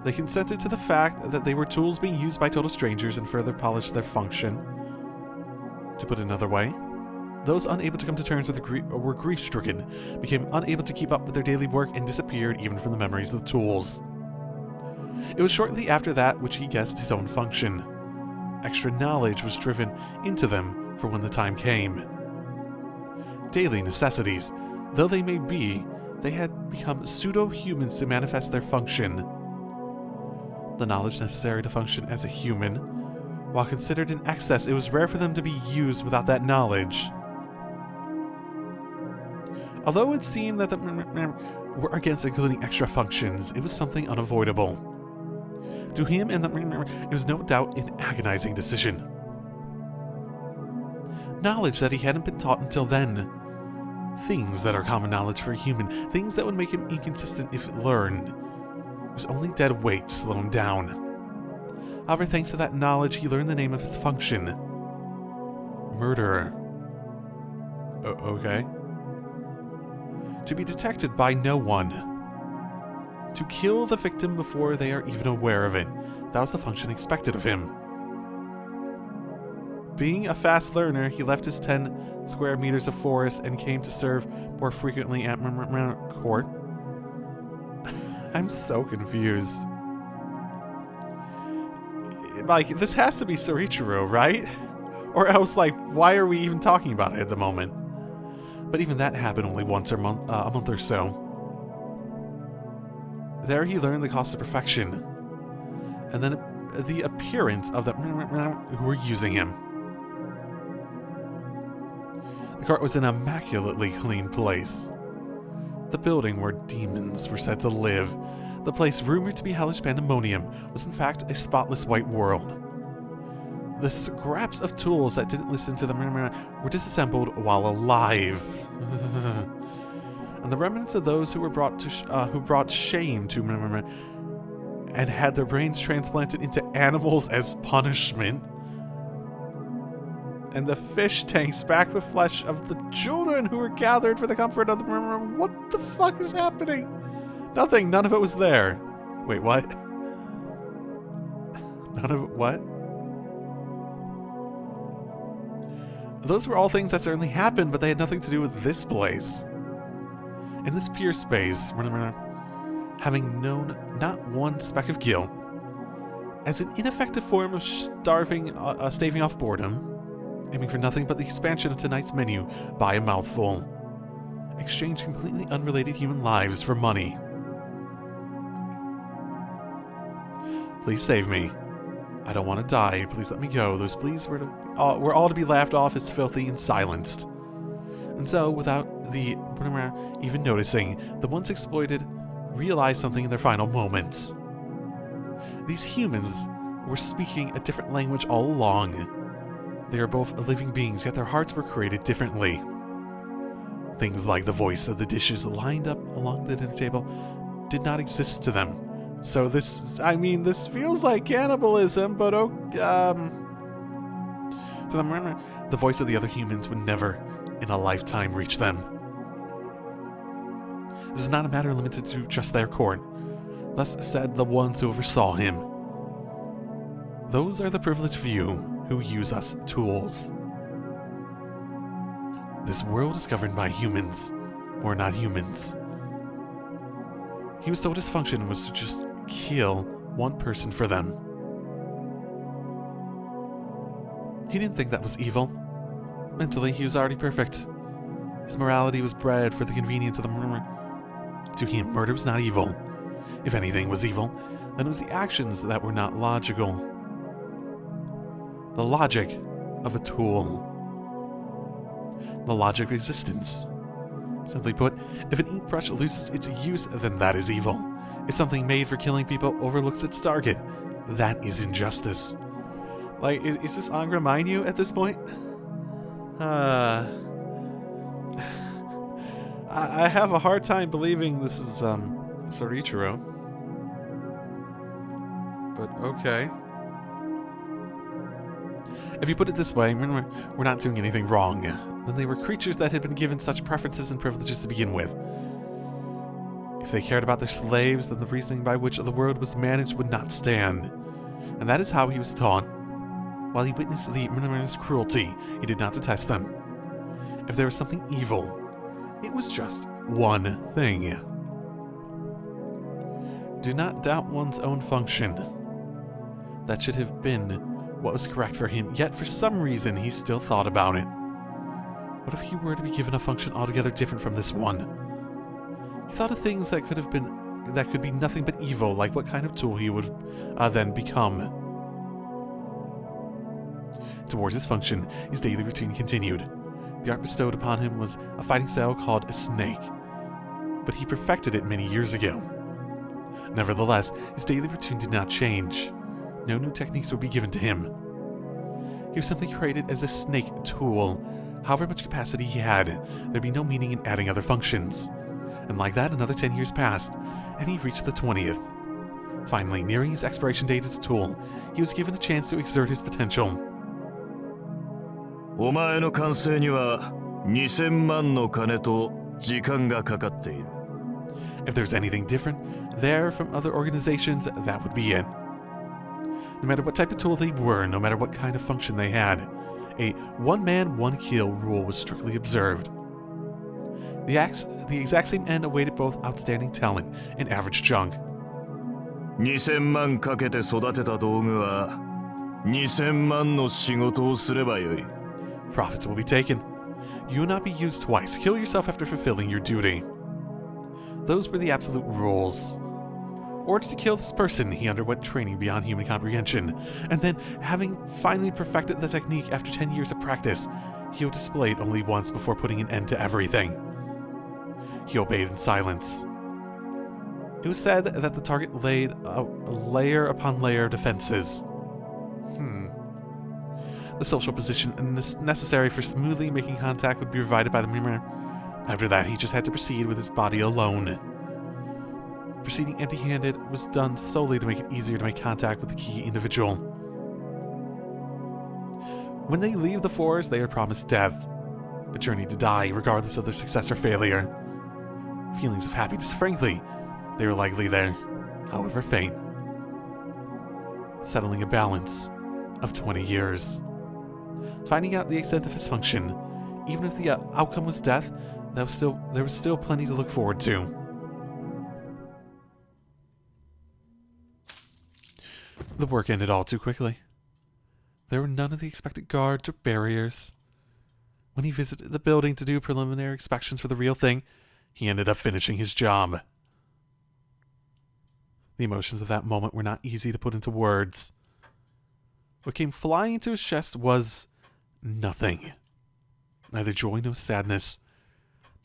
They consented to the fact that they were tools being used by total strangers and further polished their function. To put it another way, those unable to come to terms with were grief-stricken, became unable to keep up with their daily work, and disappeared even from the memories of the tools. It was shortly after that which he guessed his own function. Extra knowledge was driven into them for when the time came. Daily necessities, though they may be, they had become pseudo-humans to manifest their function. The knowledge necessary to function as a human, while considered in excess, it was rare for them to be used without that knowledge. Although it seemed that the were against including extra functions, it was something unavoidable. To him and it was no doubt an agonizing decision. Knowledge that he hadn't been taught until then. Things that are common knowledge for a human, things that would make him inconsistent if learned. It was only dead weight to slow him down. However, thanks to that knowledge, he learned the name of his function. Murderer. Okay. To be detected by no one. To kill the victim before they are even aware of it. That was the function expected of him. Being a fast learner, he left his 10 square meters of forest and came to serve more frequently at court. I'm so confused. Like, this has to be Soichiro, right? Or else, like, why are we even talking about it at the moment? But even that happened only once a month or so. There he learned the cost of perfection, and then the appearance of the who were using him. The court was an immaculately clean place. The building where demons were said to live, the place rumored to be hellish pandemonium, was in fact a spotless white world. The scraps of tools that didn't listen to the were disassembled while alive. And the remnants of those who were brought shame to and had their brains transplanted into animals as punishment. And the fish tanks backed with flesh of the children who were gathered for the comfort of the What the fuck is happening? Nothing. None of it was there. Wait, what? None of it, what? Those were all things that certainly happened, but they had nothing to do with this place. In this pure space, having known not one speck of guilt, as an ineffective form of staving off boredom, aiming for nothing but the expansion of tonight's menu by a mouthful, exchange completely unrelated human lives for money. Please save me. I don't want to die. Please let me go. Those pleas were all to be laughed off as filthy and silenced. And so, without the even noticing, the once exploited realized something in their final moments. These humans were speaking a different language all along. They are both living beings, yet their hearts were created differently. Things like the voice of the dishes lined up along the dinner table did not exist to them. So this feels like cannibalism, but so the voice of the other humans would never in a lifetime reach them. This is not a matter limited to just their court. Thus said the ones who oversaw him. Those are the privileged few who use us tools. This world is governed by humans, or not humans. He was told his function was to just kill one person for them. He didn't think that was evil. Mentally, he was already perfect. His morality was bred for the convenience of the murderer. To him, murder was not evil. If anything was evil, then it was the actions that were not logical. The logic of a tool. The logic of existence. Simply put, if an ink brush loses its use, then that is evil. If something made for killing people overlooks its target, that is injustice. Like, is this Angra Mainyu at this point? I have a hard time believing this is, Soichiro. But okay. If you put it this way, we're not doing anything wrong. Then they were creatures that had been given such preferences and privileges to begin with. If they cared about their slaves, then the reasoning by which the world was managed would not stand. And that is how he was taught. While he witnessed the murderous cruelty, he did not detest them. If there was something evil, it was just one thing. Do not doubt one's own function. That should have been what was correct for him, yet for some reason he still thought about it. What if he were to be given a function altogether different from this one? He thought of things that could be nothing but evil, like what kind of tool he would then become. Towards his function, his daily routine continued. The art bestowed upon him was a fighting style called a snake, but he perfected it many years ago. Nevertheless, his daily routine did not change. No new techniques would be given to him. He was simply created as a snake tool. However much capacity he had, there'd be no meaning in adding other functions. And like that, another 10 years passed, and he reached the 20th. Finally, nearing his expiration date as a tool, he was given a chance to exert his potential. お前の完成には2000万の金と時間がかかっている。 If there's anything different there from other organizations, that would be it. No matter what type of tool they were, no matter what kind of function they had, a one-man, one-kill rule was strictly observed. The exact same end awaited both outstanding talent and average junk. 2000万かけて育てた道具は2000万の仕事をすればよい。 Profits will be taken. You will not be used twice. Kill yourself after fulfilling your duty. Those were the absolute rules. Ordered to kill this person, he underwent training beyond human comprehension, and then, having finally perfected the technique after 10 years of practice, he would display it only once before putting an end to everything. He obeyed in silence. It was said that the target laid a layer upon layer of defenses. The social position necessary for smoothly making contact would be provided by the mirror. After that, he just had to proceed with his body alone. Proceeding empty-handed was done solely to make it easier to make contact with the key individual. When they leave the forest, they are promised death, a journey to die regardless of their success or failure. Feelings of happiness, frankly, they are likely there, however faint. Settling a balance of 20 years. Finding out the extent of his function, even if the outcome was death, there was still plenty to look forward to. The work ended all too quickly. There were none of the expected guards or barriers. When he visited the building to do preliminary inspections for the real thing, he ended up finishing his job. The emotions of that moment were not easy to put into words. What came flying into his chest was nothing. Neither joy nor sadness.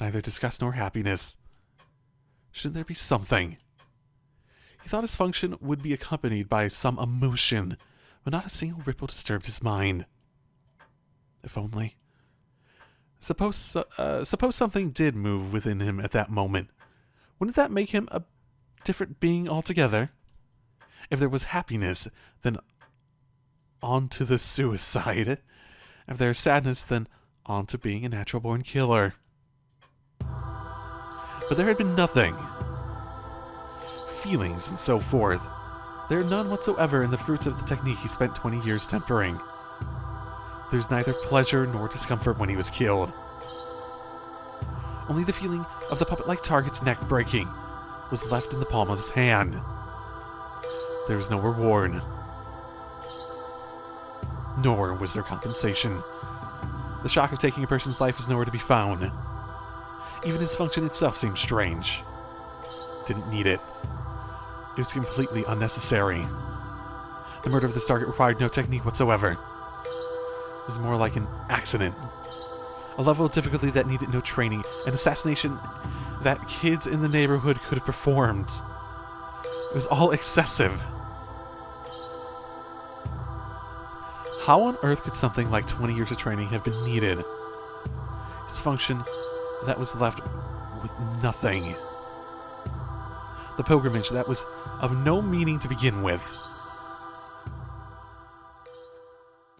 Neither disgust nor happiness. Shouldn't there be something? He thought his function would be accompanied by some emotion, but not a single ripple disturbed his mind. If only. Suppose something did move within him at that moment. Wouldn't that make him a different being altogether? If there was happiness, then on to the suicide. If there is sadness, then on to being a natural-born killer. But there had been nothing. Feelings and so forth. There are none whatsoever in the fruits of the technique he spent 20 years tempering. There's neither pleasure nor discomfort when he was killed. Only the feeling of the puppet-like target's neck breaking was left in the palm of his hand. There was no reward. Nor was there compensation. The shock of taking a person's life was nowhere to be found. Even his function itself seemed strange. Didn't need it. It was completely unnecessary. The murder of this target required no technique whatsoever. It was more like an accident. A level of difficulty that needed no training. An assassination that kids in the neighborhood could have performed. It was all excessive. How on earth could something like 20 years of training have been needed? His function that was left with nothing. The pilgrimage that was of no meaning to begin with.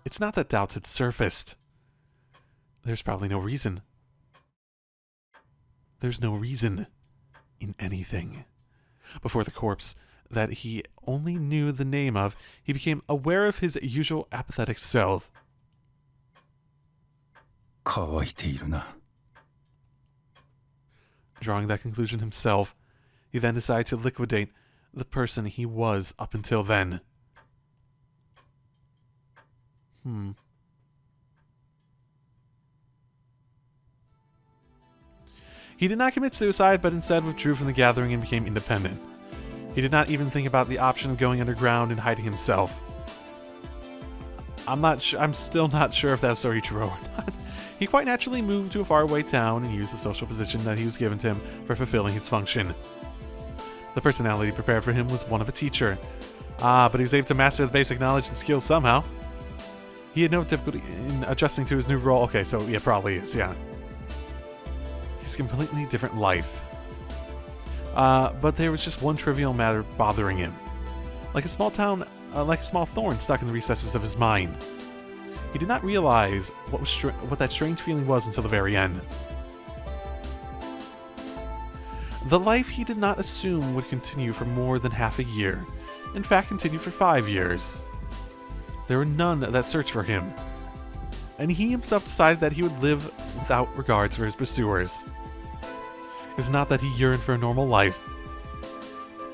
It's not that doubts had surfaced. There's probably no reason. There's no reason in anything. Before the corpse that he only knew the name of, he became aware of his usual apathetic self. 乾いているな。 Drawing that conclusion himself, he then decided to liquidate the person he was up until then. He did not commit suicide, but instead withdrew from the gathering and became independent. He did not even think about the option of going underground and hiding himself. I'm still not sure if that story is true or not. He quite naturally moved to a faraway town and used the social position that he was given to him for fulfilling his function. The personality prepared for him was one of a teacher. But he was able to master the basic knowledge and skills somehow. He had no difficulty in adjusting to his new role. Okay, so yeah, probably is, yeah. He's a completely different life. But there was just one trivial matter bothering him. Like a small thorn stuck in the recesses of his mind. He did not realize what that strange feeling was until the very end. The life he did not assume would continue for more than half a year. In fact, continued for 5 years. There were none that searched for him. And he himself decided that he would live without regards for his pursuers. It was not that he yearned for a normal life.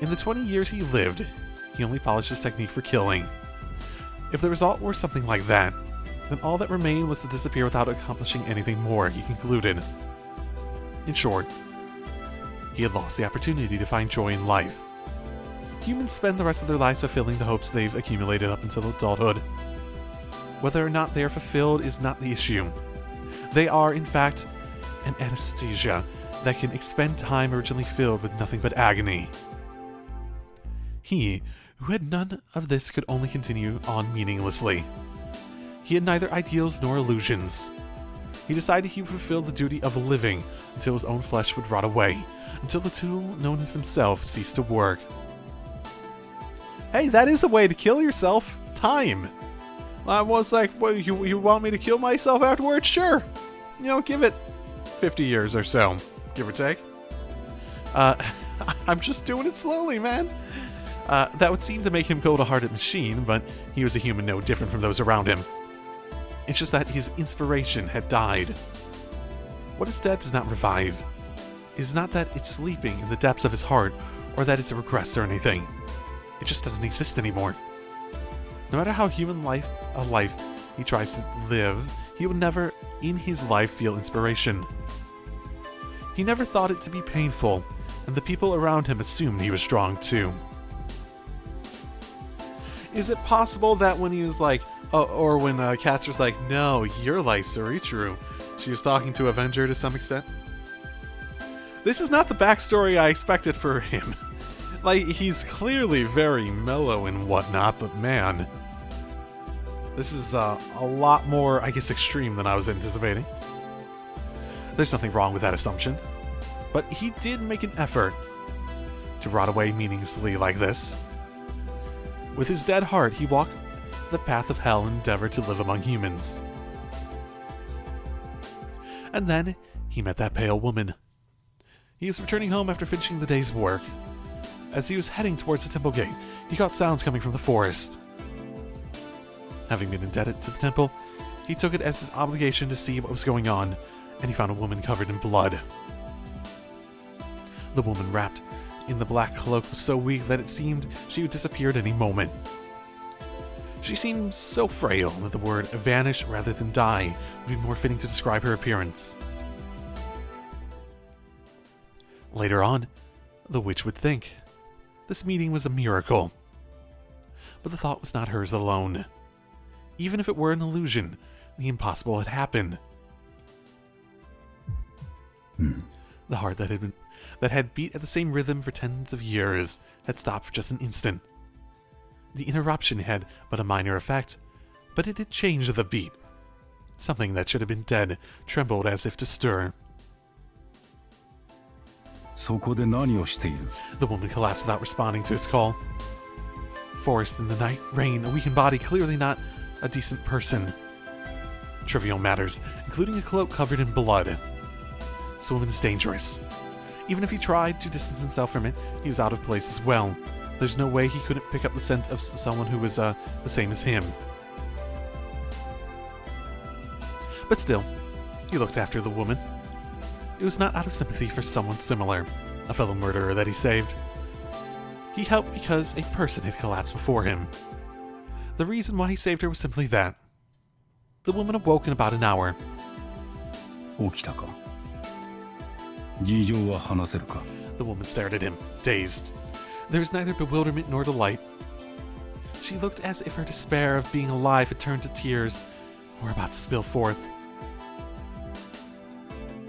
In the 20 years he lived, he only polished his technique for killing. If the result were something like that, then all that remained was to disappear without accomplishing anything more, he concluded. In short, he had lost the opportunity to find joy in life. Humans spend the rest of their lives fulfilling the hopes they've accumulated up until adulthood. Whether or not they are fulfilled is not the issue. They are, in fact, an anesthesia that can expend time originally filled with nothing but agony. He, who had none of this, could only continue on meaninglessly. He had neither ideals nor illusions. He decided he would fulfill the duty of living until his own flesh would rot away, until the tool known as himself ceased to work. Hey, that is a way to kill yourself. Time. I was like, well, you want me to kill myself afterwards? Sure. You know, give it 50 years or so, give or take. I'm just doing it slowly, man. That would seem to make him cold-hearted machine, but he was a human no different from those around him. It's just that his inspiration had died. What is dead does not revive. It is not that it's sleeping in the depths of his heart, or that it's a regress or anything. It just doesn't exist anymore. No matter how human a life he tries to live, he would never, in his life, feel inspiration. He never thought it to be painful, and the people around him assumed he was strong too. Is it possible that when he was like, or when Caster's like, no, your life's very true, she was talking to Avenger to some extent? This is not the backstory I expected for him. Like, he's clearly very mellow and whatnot, but man, this is a lot more, I guess, extreme than I was anticipating. There's nothing wrong with that assumption, but he did make an effort to rot away meaninglessly like this. With his dead heart, he walked the path of hell and endeavored to live among humans. And then he met that pale woman. He was returning home after finishing the day's work. As he was heading towards the temple gate, he caught sounds coming from the forest. Having been indebted to the temple, he took it as his obligation to see what was going on, and he found a woman covered in blood. The woman wrapped in the black cloak was so weak that it seemed she would disappear at any moment. She seemed so frail that the word vanish rather than die would be more fitting to describe her appearance. Later on, the witch would think this meeting was a miracle. But the thought was not hers alone. Even if it were an illusion, the impossible had happened. The heart that had beat at the same rhythm for tens of years had stopped for just an instant. The interruption had but a minor effect, but it did change the beat. Something that should have been dead trembled as if to stir. そこで何をしている? The woman collapsed without responding to his call. Forest in the night, rain, a weakened body, clearly not a decent person. Trivial matters, including a cloak covered in blood. This woman is dangerous. Even if he tried to distance himself from it, he was out of place as well. There's no way he couldn't pick up the scent of someone who was the same as him. But still, he looked after the woman. It was not out of sympathy for someone similar, a fellow murderer that he saved. He helped because a person had collapsed before him. The reason why he saved her was simply that. The woman awoke in about an hour. 起きたか。事情は話せるか。 The woman stared at him, dazed. There was neither bewilderment nor delight. She looked as if her despair of being alive had turned to tears, or were about to spill forth.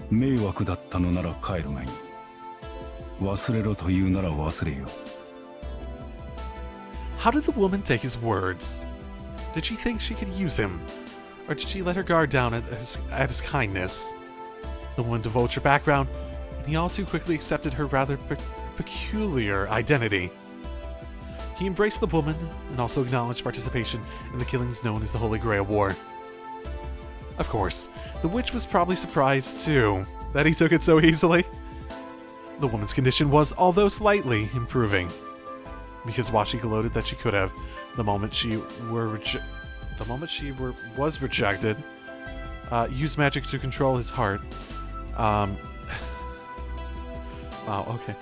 迷惑だったのなら帰るがいい。忘れろと言うなら忘れよ。 How did the woman take his words? Did she think she could use him? Or did she let her guard down at his kindness? The woman divulged her background, and he all too quickly accepted her rather peculiar identity. He embraced the woman, and also acknowledged participation in the killings known as the Holy Grail War. Of course, the witch was probably surprised too, that he took it so easily. The woman's condition was, although slightly, improving. Because while she gloated that she could have, the moment she was rejected, used magic to control his heart. Wow, okay.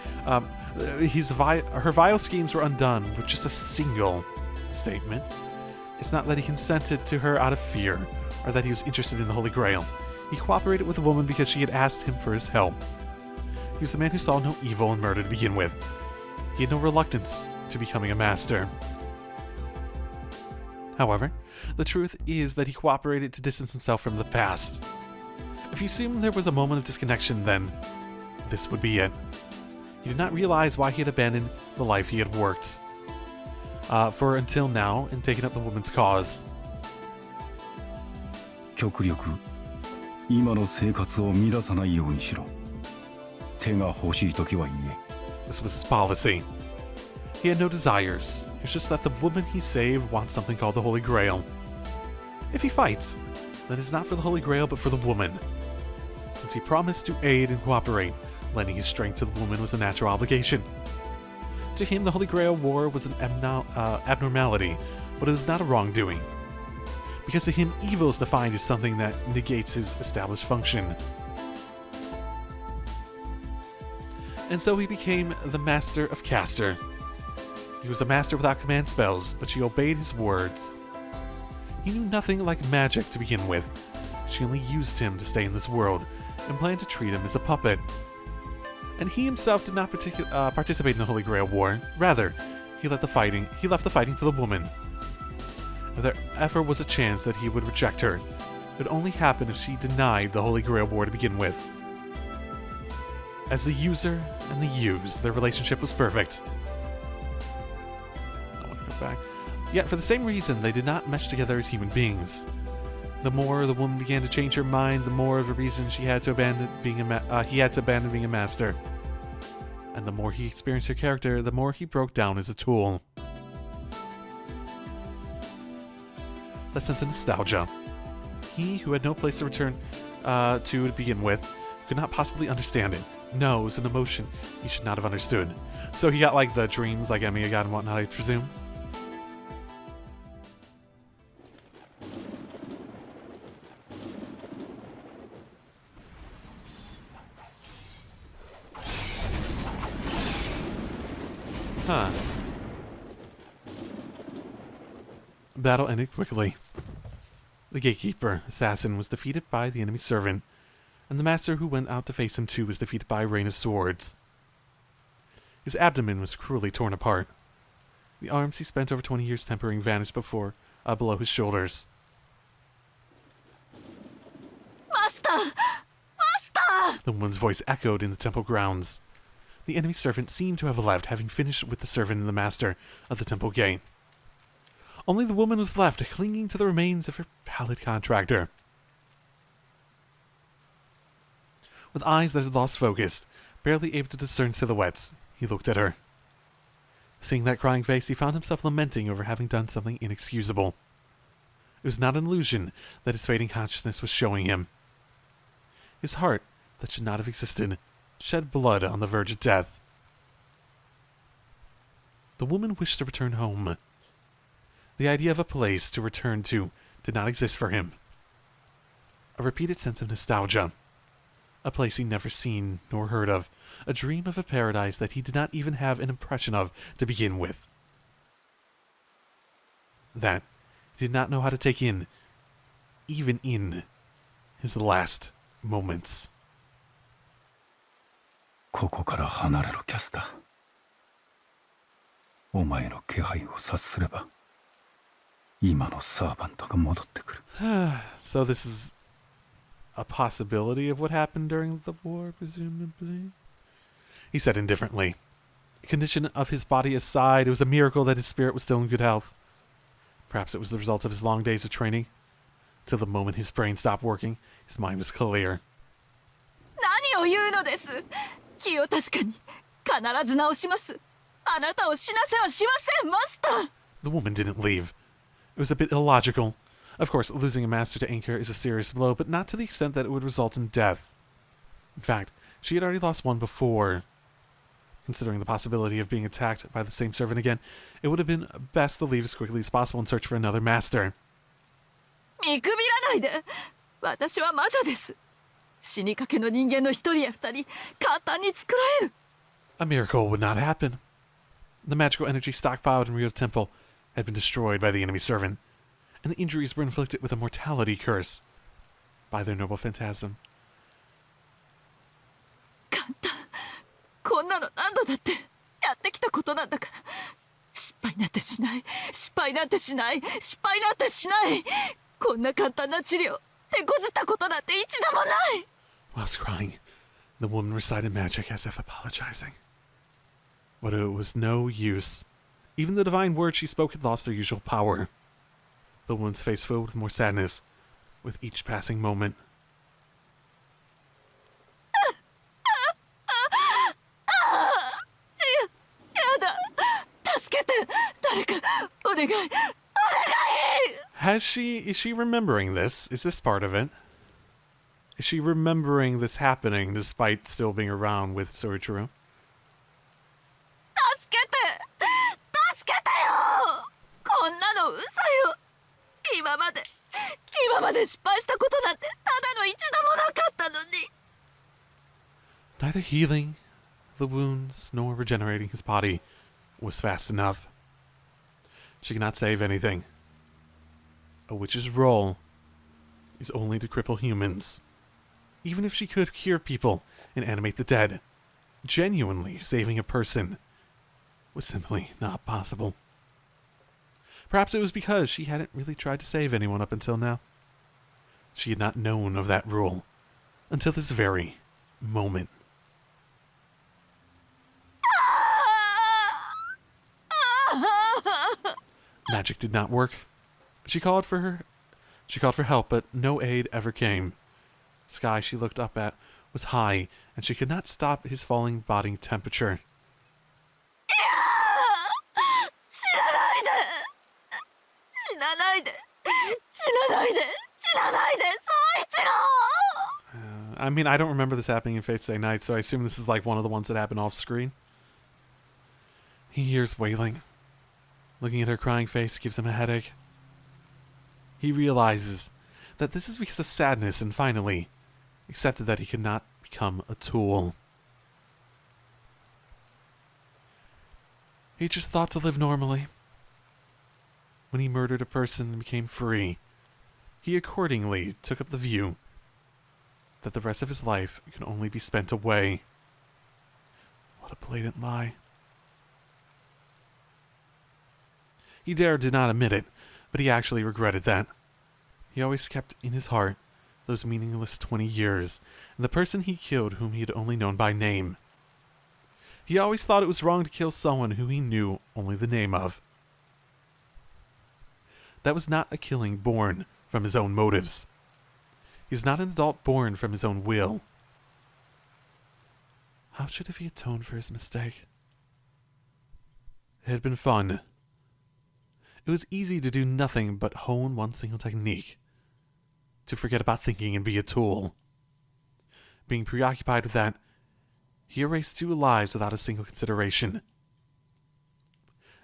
Her vile schemes were undone with just a single statement. It's not that he consented to her out of fear, or that he was interested in the Holy Grail. He cooperated with the woman because she had asked him for his help. He was a man who saw no evil in murder to begin with. He had no reluctance to becoming a master. However, the truth is that he cooperated to distance himself from the past. If you assume there was a moment of disconnection, then this would be it. He did not realize why he had abandoned the life he had worked for until now and taken up the woman's cause. 極力、今の生活を乱さないようにしろ。手が欲しいときは言え。 This was his policy. He had no desires. It's just that the woman he saved wants something called the Holy Grail. If he fights, then it's not for the Holy Grail but for the woman. Since he promised to aid and cooperate, lending his strength to the woman was a natural obligation. To him, the Holy Grail War was an abnormality, but it was not a wrongdoing. Because to him, evil is defined as something that negates his established function. And so he became the Master of Caster. He was a master without command spells, but she obeyed his words. He knew nothing like magic to begin with. She only used him to stay in this world, and planned to treat him as a puppet. And he himself did not participate in the Holy Grail War. Rather, he left the fighting to the woman. If there ever was a chance that he would reject her, it would only happen if she denied the Holy Grail War to begin with. As the user and the used, their relationship was perfect. Back. Yet, for the same reason, they did not mesh together as human beings. The more the woman began to change her mind, the more of a reason he had to abandon being a master. And the more he experienced her character, the more he broke down as a tool. That sense of nostalgia. He, who had no place to return to begin with, could not possibly understand it. No, it was an emotion he should not have understood. So he got like the dreams like Emiya got and whatnot, I presume. Huh. Battle ended quickly. The gatekeeper, assassin, was defeated by the enemy servant, and the master who went out to face him too was defeated by a rain of swords. His abdomen was cruelly torn apart. The arms he spent over 20 years tempering vanished below his shoulders. Master! Master! The woman's voice echoed in the temple grounds. The enemy servant seemed to have left, having finished with the servant and the master of the temple gate. Only the woman was left, clinging to the remains of her pallid contractor. With eyes that had lost focus, barely able to discern silhouettes, he looked at her. Seeing that crying face, he found himself lamenting over having done something inexcusable. It was not an illusion that his fading consciousness was showing him. His heart, that should not have existed, shed blood on the verge of death. The woman wished to return home. The idea of a place to return to did not exist for him. A repeated sense of nostalgia. A place he'd never seen nor heard of. A dream of a paradise that he did not even have an impression of to begin with. That he did not know how to take in, even in his last moments. ここから離れろ、キャスター。お前の気配を察すれば、今のサーバントが戻ってくる。So this is a possibility of what happened during the war, presumably? He said indifferently. The condition of his body aside, it was a miracle that his spirit was still in good health. Perhaps it was the result of his long days of training. Till the moment his brain stopped working, his mind was clear. 何を言うのです。気を確かに必ず直します。あなたを死なせはしません、マスター。 The woman didn't leave. It was a bit illogical. Of course, losing a master to Anchor is a serious blow, but not to the extent that it would result in death. In fact, she had already lost one before. Considering the possibility of being attacked by the same servant again, it would have been best to leave as quickly as possible and search for another master. 見くびらないで。私は魔女です。死にかけの人間の一人や二人、簡単に作られる。A miracle would not happen. The magical energy stockpiled in Rio Temple had been destroyed by the enemy servant, and the injuries were inflicted with a mortality curse by their noble phantasm. 簡単。こんなの何度だってやってきたことなんだから。失敗なんてしない。失敗なんてしない。失敗なんてしない。こんな簡単な治療、手こずったことなんて一度もない。 Whilst crying, the woman recited magic as if apologizing. But it was no use. Even the divine words she spoke had lost their usual power. The woman's face filled with more sadness with each passing moment. やだ。助けて。誰かお願い。お願い。 Is she remembering this? Is this part of it? Is she remembering this happening despite still being around with Soichiro? 助けて。助けてよ。こんなの嘘よ。今まで失敗したことなんてただの一度もなかったのに。 Neither healing the wounds nor regenerating his body was fast enough. She could not save anything. A witch's role is only to cripple humans. Even if she could cure people and animate the dead, genuinely saving a person was simply not possible. Perhaps it was because she hadn't really tried to save anyone up until now. She had not known of that rule until this very moment. Magic did not work. She called for help, but no aid ever came. The sky she looked up at was high, and she could not stop his falling body temperature. 死なないで。死なないで。死なないで。死なないで。宗一郎。 I mean, I don't remember this happening in Fate's Day Night, so I assume this is like one of the ones that happened off screen. He hears wailing. Looking at her crying face gives him a headache. He realizes that this is because of sadness and finally accepted that he could not become a tool. He just thought to live normally. When he murdered a person and became free, he accordingly took up the view that the rest of his life can only be spent away. What a blatant lie. He did not admit it, but he actually regretted that. He always kept in his heart those meaningless 20 years, and the person he killed whom he had only known by name. He always thought it was wrong to kill someone who he knew only the name of. That was not a killing born from his own motives. He is not an adult born from his own will. How should he atone for his mistake? It had been fun. It was easy to do nothing but hone one single technique. To forget about thinking and be a tool. Being preoccupied with that, He erased 2 lives without a single consideration.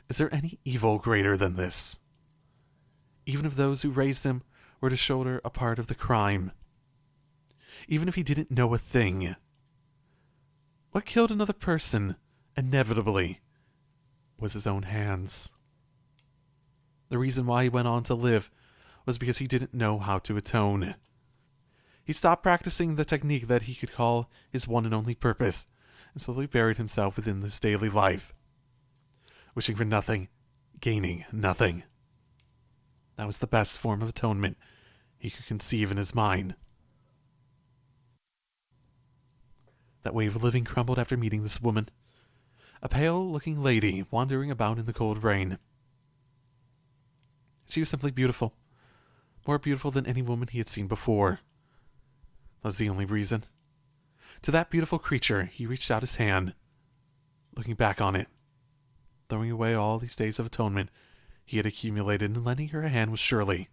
Is there any evil greater than this? Even if those who raised him were to shoulder a part of the crime. Even if he didn't know a thing. What killed another person, inevitably, was his own hands. The reason why he went on to live was because he didn't know how to atone. He stopped practicing the technique that he could call his one and only purpose, and slowly buried himself within this daily life, wishing for nothing, gaining nothing. That was the best form of atonement he could conceive in his mind. That way of living crumbled after meeting this woman, a pale-looking lady wandering about in the cold rain. She was simply beautiful, more beautiful than any woman he had seen before. That was the only reason. To that beautiful creature, he reached out his hand, looking back on it, throwing away all these days of atonement he had accumulated, and lending her a hand was surely.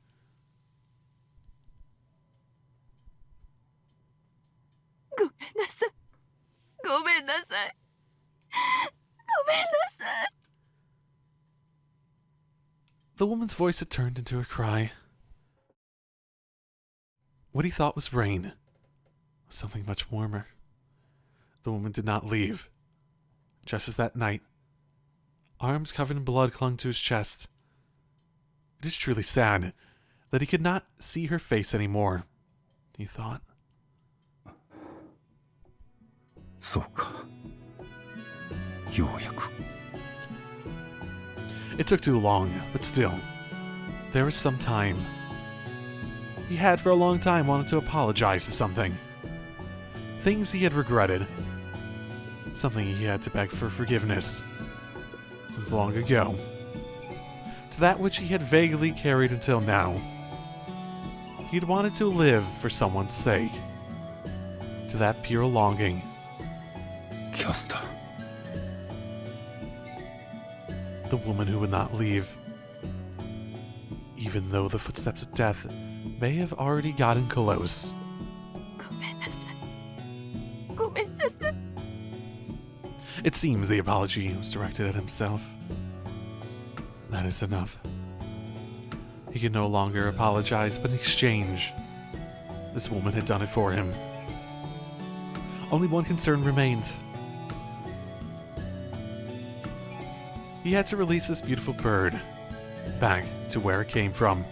The woman's voice had turned into a cry. What he thought was rain was something much warmer. The woman did not leave. Just as that night, arms covered in blood clung to his chest. It is truly sad that he could not see her face anymore, he thought. そうか。ようやく。 It took too long, but still, there was some time. He had for a long time wanted to apologize to something. Things he had regretted. Something he had to beg for forgiveness. Since long ago. To that which he had vaguely carried until now. He had wanted to live for someone's sake. To that pure longing. キャスター。 The woman who would not leave. Even though the footsteps of death may have already gotten close. It seems the apology was directed at himself. That is enough. He could no longer apologize, but in exchange, this woman had done it for him. Only one concern remained. He had to release this beautiful bird back to where it came from.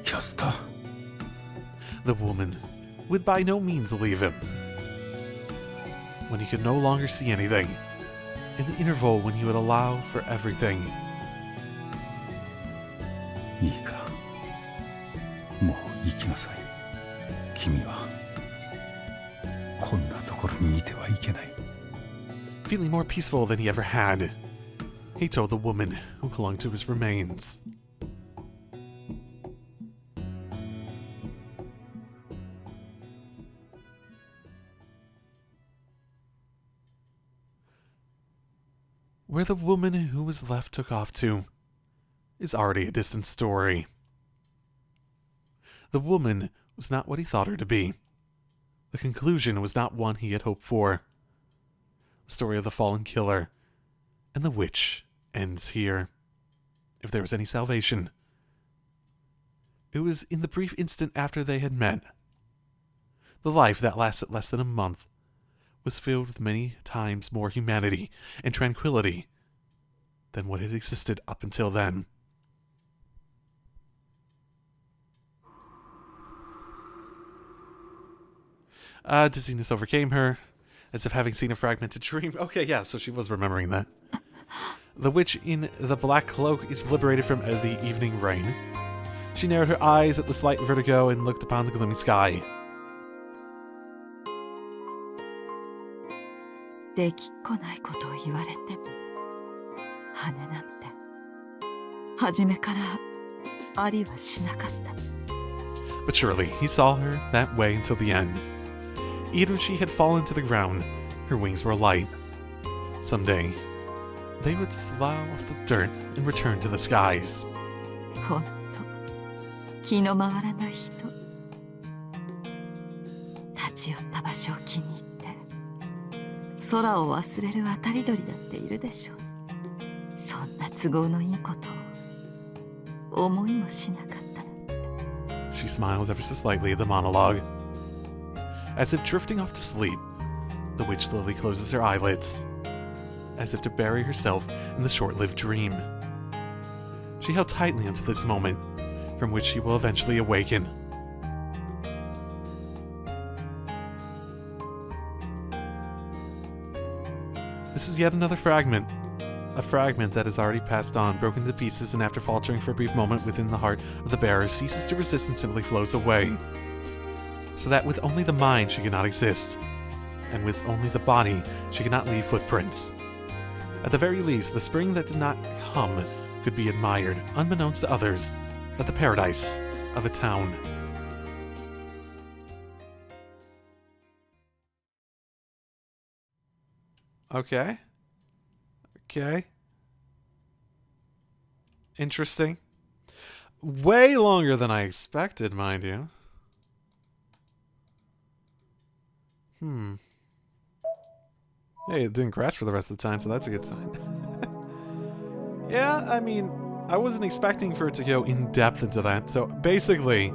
キャスター。 The woman would by no means leave him. When he could no longer see anything, in the interval when he would allow for everything. いいか。もう行きなさい。君はこんなところにいてはいけない。 Feeling more peaceful than he ever had, he told the woman who clung to his remains. Where the woman who was left took off to is already a distant story. The woman was not what he thought her to be. The conclusion was not one he had hoped for. The story of the fallen killer and the witch ends here. If there was any salvation, it was in the brief instant after they had met. The life that lasted less than a month was filled with many times more humanity and tranquility than what had existed up until then. Dizziness overcame her, as if having seen a fragmented dream. Okay, yeah, so she was remembering that. The witch in the black cloak is liberated from the evening rain. She narrowed her eyes at the slight vertigo and looked upon the gloomy sky. できっこないことを言われても羽なんて初めからありはしなかった。 But surely he saw her that way until the end. Even when she had fallen to the ground, her wings were light. Someday, they would slough off the dirt and return to the skies. ほんと気の回らない人。立ち寄った場所を気に入って空を忘れる渡り鳥だっているでしょう。そんな都合のいいことを思いもしなかったなんて。 She smiles ever so slightly at the monologue. As if drifting off to sleep, the witch slowly closes her eyelids, as if to bury herself in the short-lived dream. She held tightly onto this moment, from which she will eventually awaken. This is yet another fragment. A fragment that has already passed on, broken to pieces, and after faltering for a brief moment within the heart of the bearer, ceases to resist and simply flows away. So that with only the mind she cannot exist, and with only the body she cannot leave footprints. At the very least, the spring that did not hum could be admired, unbeknownst to others, at the paradise of a town. Okay. Okay. Interesting. Way longer than I expected, mind you. Hey, it didn't crash for the rest of the time, so that's a good sign. Yeah, I mean, I wasn't expecting for it to go in depth into that. So basically,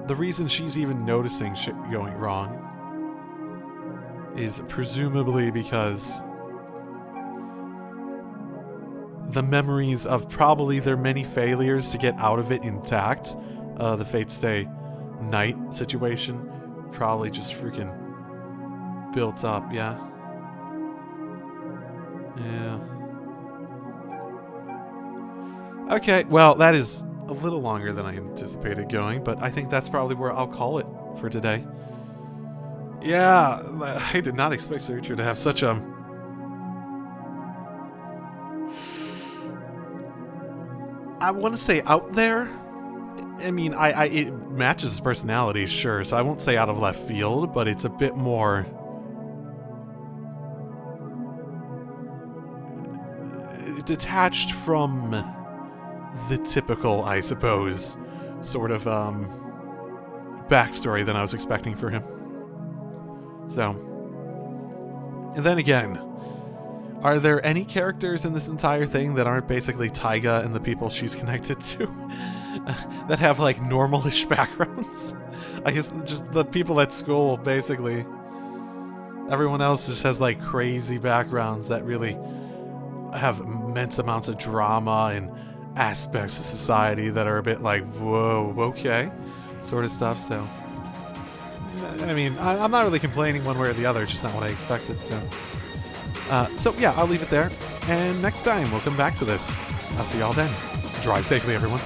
the reason she's even noticing shit going wrong is presumably because the memories of probably their many failures to get out of it intact, the Fate Stay night situation, probably just freaking built up, yeah? Yeah. Okay, well, that is a little longer than I anticipated going, but I think that's probably where I'll call it for today. Yeah, I did not expect Searcher to have such a... I want to say out there. I mean, it matches his personality, sure, so I won't say out of left field, but it's a bit more... detached from the typical, I suppose, sort of backstory than I was expecting for him. So, and then again, are there any characters in this entire thing that aren't basically Taiga and the people she's connected to that have like normal-ish backgrounds? I guess just the people at school, basically. Everyone else just has like crazy backgrounds that really have immense amounts of drama and aspects of society that are a bit like, whoa, okay, sort of stuff. So, I mean, I'm not really complaining one way or the other. It's just not what I expected. So yeah, I'll leave it there. And next time we'll come back to this. I'll see y'all then. Drive safely, everyone.